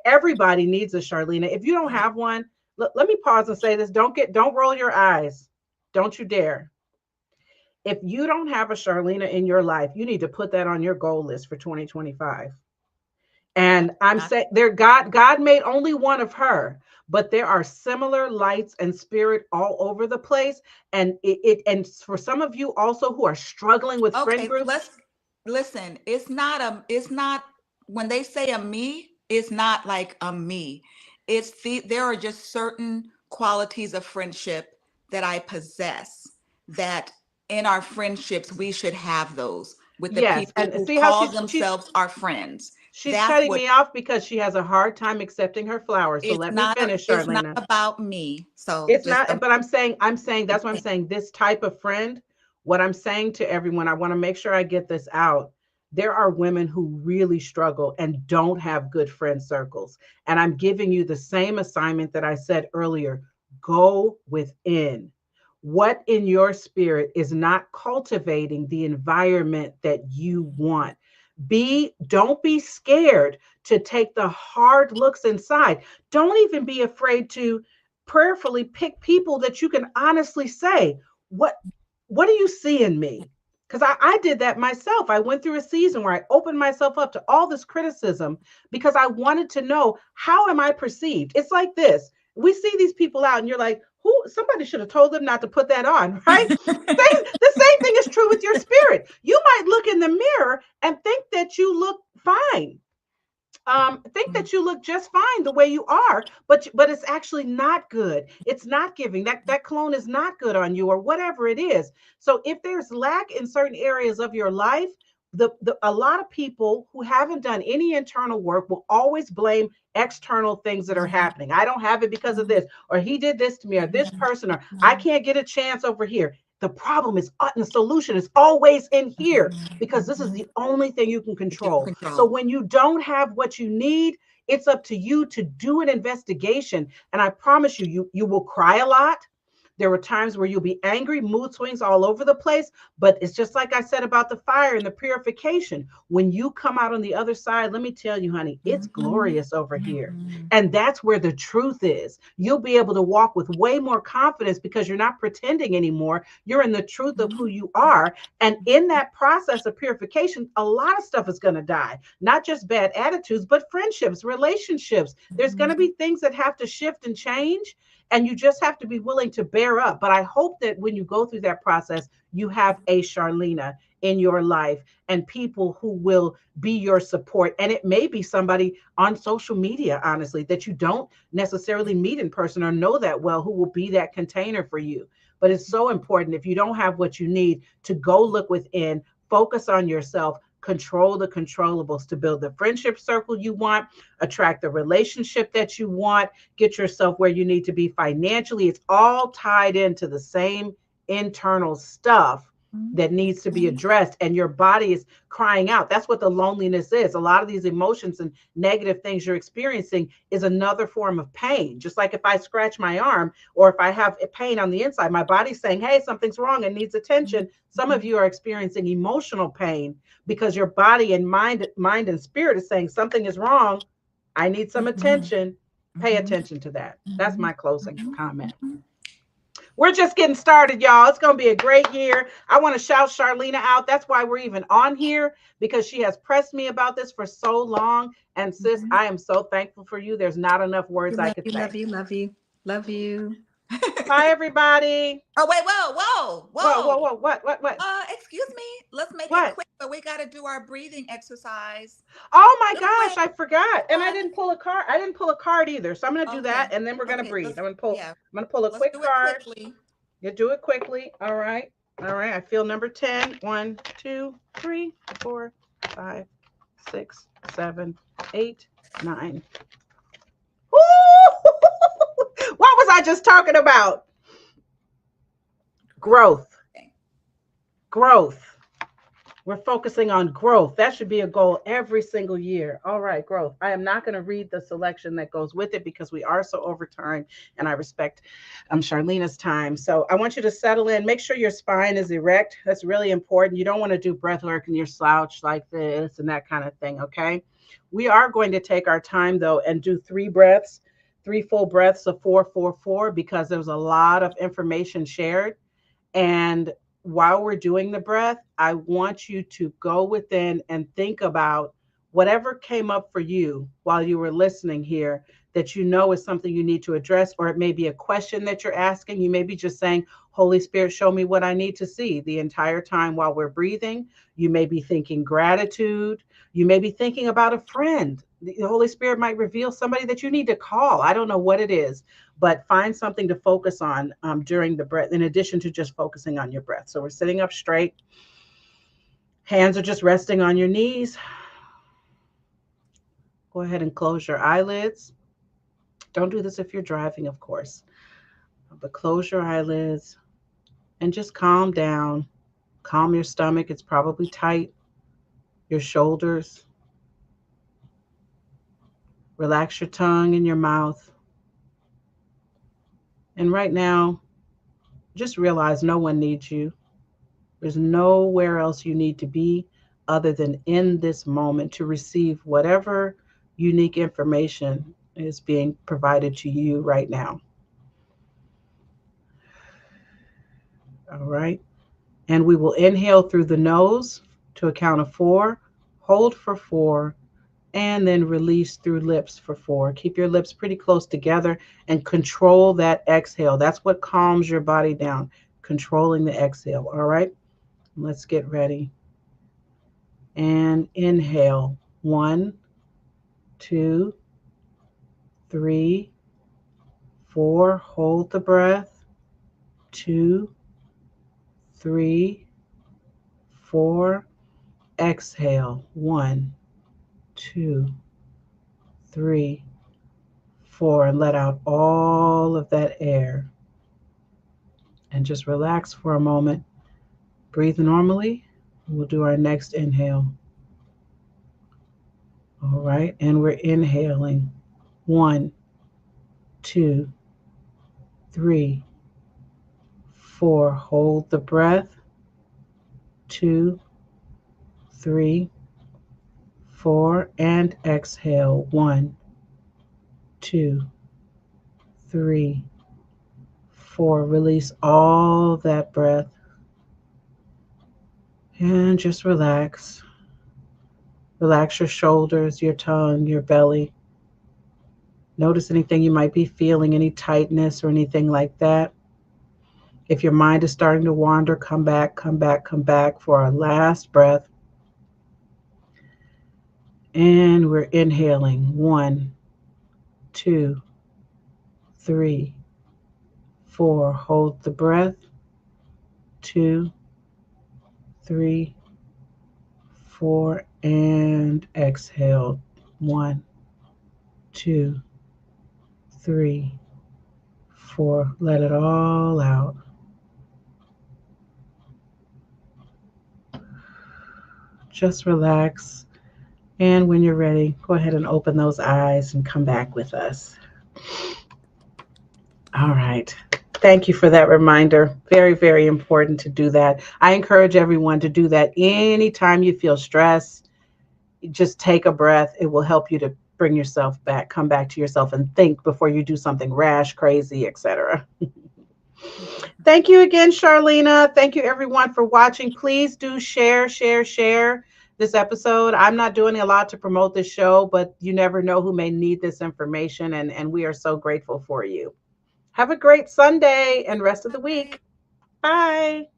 Everybody needs a Charlena. If you don't Right. have one, let me pause and say this. Don't roll your eyes. Don't you dare. If you don't have a Charlena in your life, you need to put that on your goal list for 2025. And I'm Not saying there, God made only one of her, but there are similar lights and spirit all over the place. And and for some of you also who are struggling with friend okay. groups, Let's listen. It's not when they say a me. It's not like a me. There are just certain qualities of friendship that I possess that in our friendships we should have those with the yes. people And who see how call she's themselves our friends. she's That's cutting what me off because she has a hard time accepting her flowers. So let me finish, it's not Charlena. about me. So It's just not, but I'm saying that's what I'm understand. saying. This type of friend, what I'm saying to everyone, I want to make sure I get this out. There are women who really struggle and don't have good friend circles. And I'm giving you the same assignment that I said earlier. Go within. What in your spirit is not cultivating the environment that you want? Don't be scared to take the hard looks inside. Don't even be afraid to prayerfully pick people that you can honestly say, what do you see in me? Because I did that myself. I went through a season where I opened myself up to all this criticism because I wanted to know, how am I perceived? It's like this. We see these people out and you're like, who, somebody should have told them not to put that on, right? The same thing is true with your spirit. You might look in the mirror and think that you look fine, think that you look just fine the way you are, but it's actually not good. It's not giving. That clone is not good on you or whatever it is. So if there's lack in certain areas of your life, a lot of people who haven't done any internal work will always blame external things that are happening. I don't have it because of this, or he did this to me, or this person, or I can't get a chance over here. The problem is, the solution is always in here because this is the only thing you can That you can control. So control. when you don't have what you need, it's up to you to do an investigation. And I promise you, you will cry a lot. There were times where you'll be angry, mood swings all over the place. But it's just like I said about the fire and the purification. When you come out on the other side, let me tell you, honey, it's Mm-hmm. glorious over here. Mm-hmm. And that's where the truth is. You'll be able to walk with way more confidence because you're not pretending anymore. You're in the truth of who you are. And in that process of purification, a lot of stuff is going to die, not just bad attitudes, but friendships, relationships. There's going to Mm-hmm. be things that have to shift and change. And you just have to be willing to bear up. But I hope that when you go through that process, you have a Charlena in your life and people who will be your support. And it may be somebody on social media, honestly, that you don't necessarily meet in person or know that well, who will be that container for you. But it's so important, if you don't have what you need, to go look within, focus on yourself, control the controllables to build the friendship circle you want, attract the relationship that you want, get yourself where you need to be financially. It's all tied into the same internal stuff that needs to be Mm-hmm. addressed, and your body is crying out. That's what the loneliness is. A lot of these emotions and negative things you're experiencing is another form of pain. Just like if I scratch my arm or if I have a pain on the inside, my body's saying, hey, something's wrong and needs attention. Some of you are experiencing emotional pain because your body and mind and spirit is saying something is wrong. I need some Mm-hmm. attention. Pay Mm-hmm. attention to that. That's Mm-hmm. my closing Mm-hmm. comment. Mm-hmm. We're just getting started, y'all. It's going to be a great year. I want to shout Charlena out. That's why we're even on here, because she has pressed me about this for so long. And sis, Mm-hmm. I am so thankful for you. There's not enough You words I love could you, love say. you, love you, love you. Bye, everybody. Oh wait, whoa, whoa, Whoa, whoa. whoa, whoa. What? Excuse me. Let's make it What? quick, but we gotta do our breathing exercise. Oh my Real gosh, quick. I forgot. And I One. didn't pull a card. I didn't pull a card either. So I'm going to do that Okay. and then we're going to Okay. breathe. Let's yeah. I'm going to pull a Let's quick do it card. quickly. You do it quickly. All right. All right. I feel number 10. 1, 2, 3, 4, 5, 6, 7, 8, 9. Woo! What was I just talking about? Growth. Okay. Growth. We're focusing on growth. That should be a goal every single year. All right, growth. I am not going to read the selection that goes with it because we are so over time and I respect Charlena's time. So I want you to settle in. Make sure your spine is erect. That's really important. You don't want to do breath work and you're slouched like this and that kind of thing. Okay. We are going to take our time though and do 3 breaths, 3 full breaths of 4, 4, 4, because there's a lot of information shared. And while we're doing the breath, I want you to go within and think about whatever came up for you while you were listening here that you know is something you need to address, or it may be a question that you're asking. You may be just saying, Holy Spirit, show me what I need to see the entire time while we're breathing. You may be thinking gratitude. You may be thinking about a friend. The Holy Spirit might reveal somebody that you need to call. I don't know what it is, but find something to focus on during the breath, in addition to just focusing on your breath. So we're sitting up straight. Hands are just resting on your knees. Go ahead and close your eyelids. Don't do this if you're driving, of course, but close your eyelids and just calm down. Calm your stomach. It's probably tight. Your shoulders. Relax your tongue and your mouth. And right now, just realize no one needs you. There's nowhere else you need to be other than in this moment to receive whatever unique information is being provided to you right now. All right. And we will inhale through the nose to a count of 4, hold for 4, and then release through lips for 4. Keep your lips pretty close together and control that exhale. That's what calms your body down, controlling the exhale. All right. Let's get ready. And inhale. 1, 2, 3, 4. Hold the breath. 2, 3, 4. Exhale. 1, 2, 3, 4. And let out all of that air. And just relax for a moment. Breathe normally. We'll do our next inhale. All right. And we're inhaling. 1, 2, 3, 4. Hold the breath. 2, 3, 4. And exhale. 1, 2, 3, 4. Release all that breath and just relax. Relax your shoulders, your tongue, your belly. Notice anything you might be feeling, any tightness or anything like that. If your mind is starting to wander, come back, come back, come back for our last breath. And we're inhaling. 1, 2, 3, 4. Hold the breath. 2, 3, 4. And exhale. 1, 2, 3, 4. Let it all out. Just relax. And when you're ready, go ahead and open those eyes and come back with us. All right. Thank you for that reminder. Very, very important to do that. I encourage everyone to do that anytime you feel stress. Just take a breath. It will help you to bring yourself back, come back to yourself and think before you do something rash, crazy, etc. Thank you again, Charlena. Thank you, everyone, for watching. Please do share, share, share this episode. I'm not doing a lot to promote this show, but you never know who may need this information, and we are so grateful for you. Have a great Sunday and rest of the week. Bye.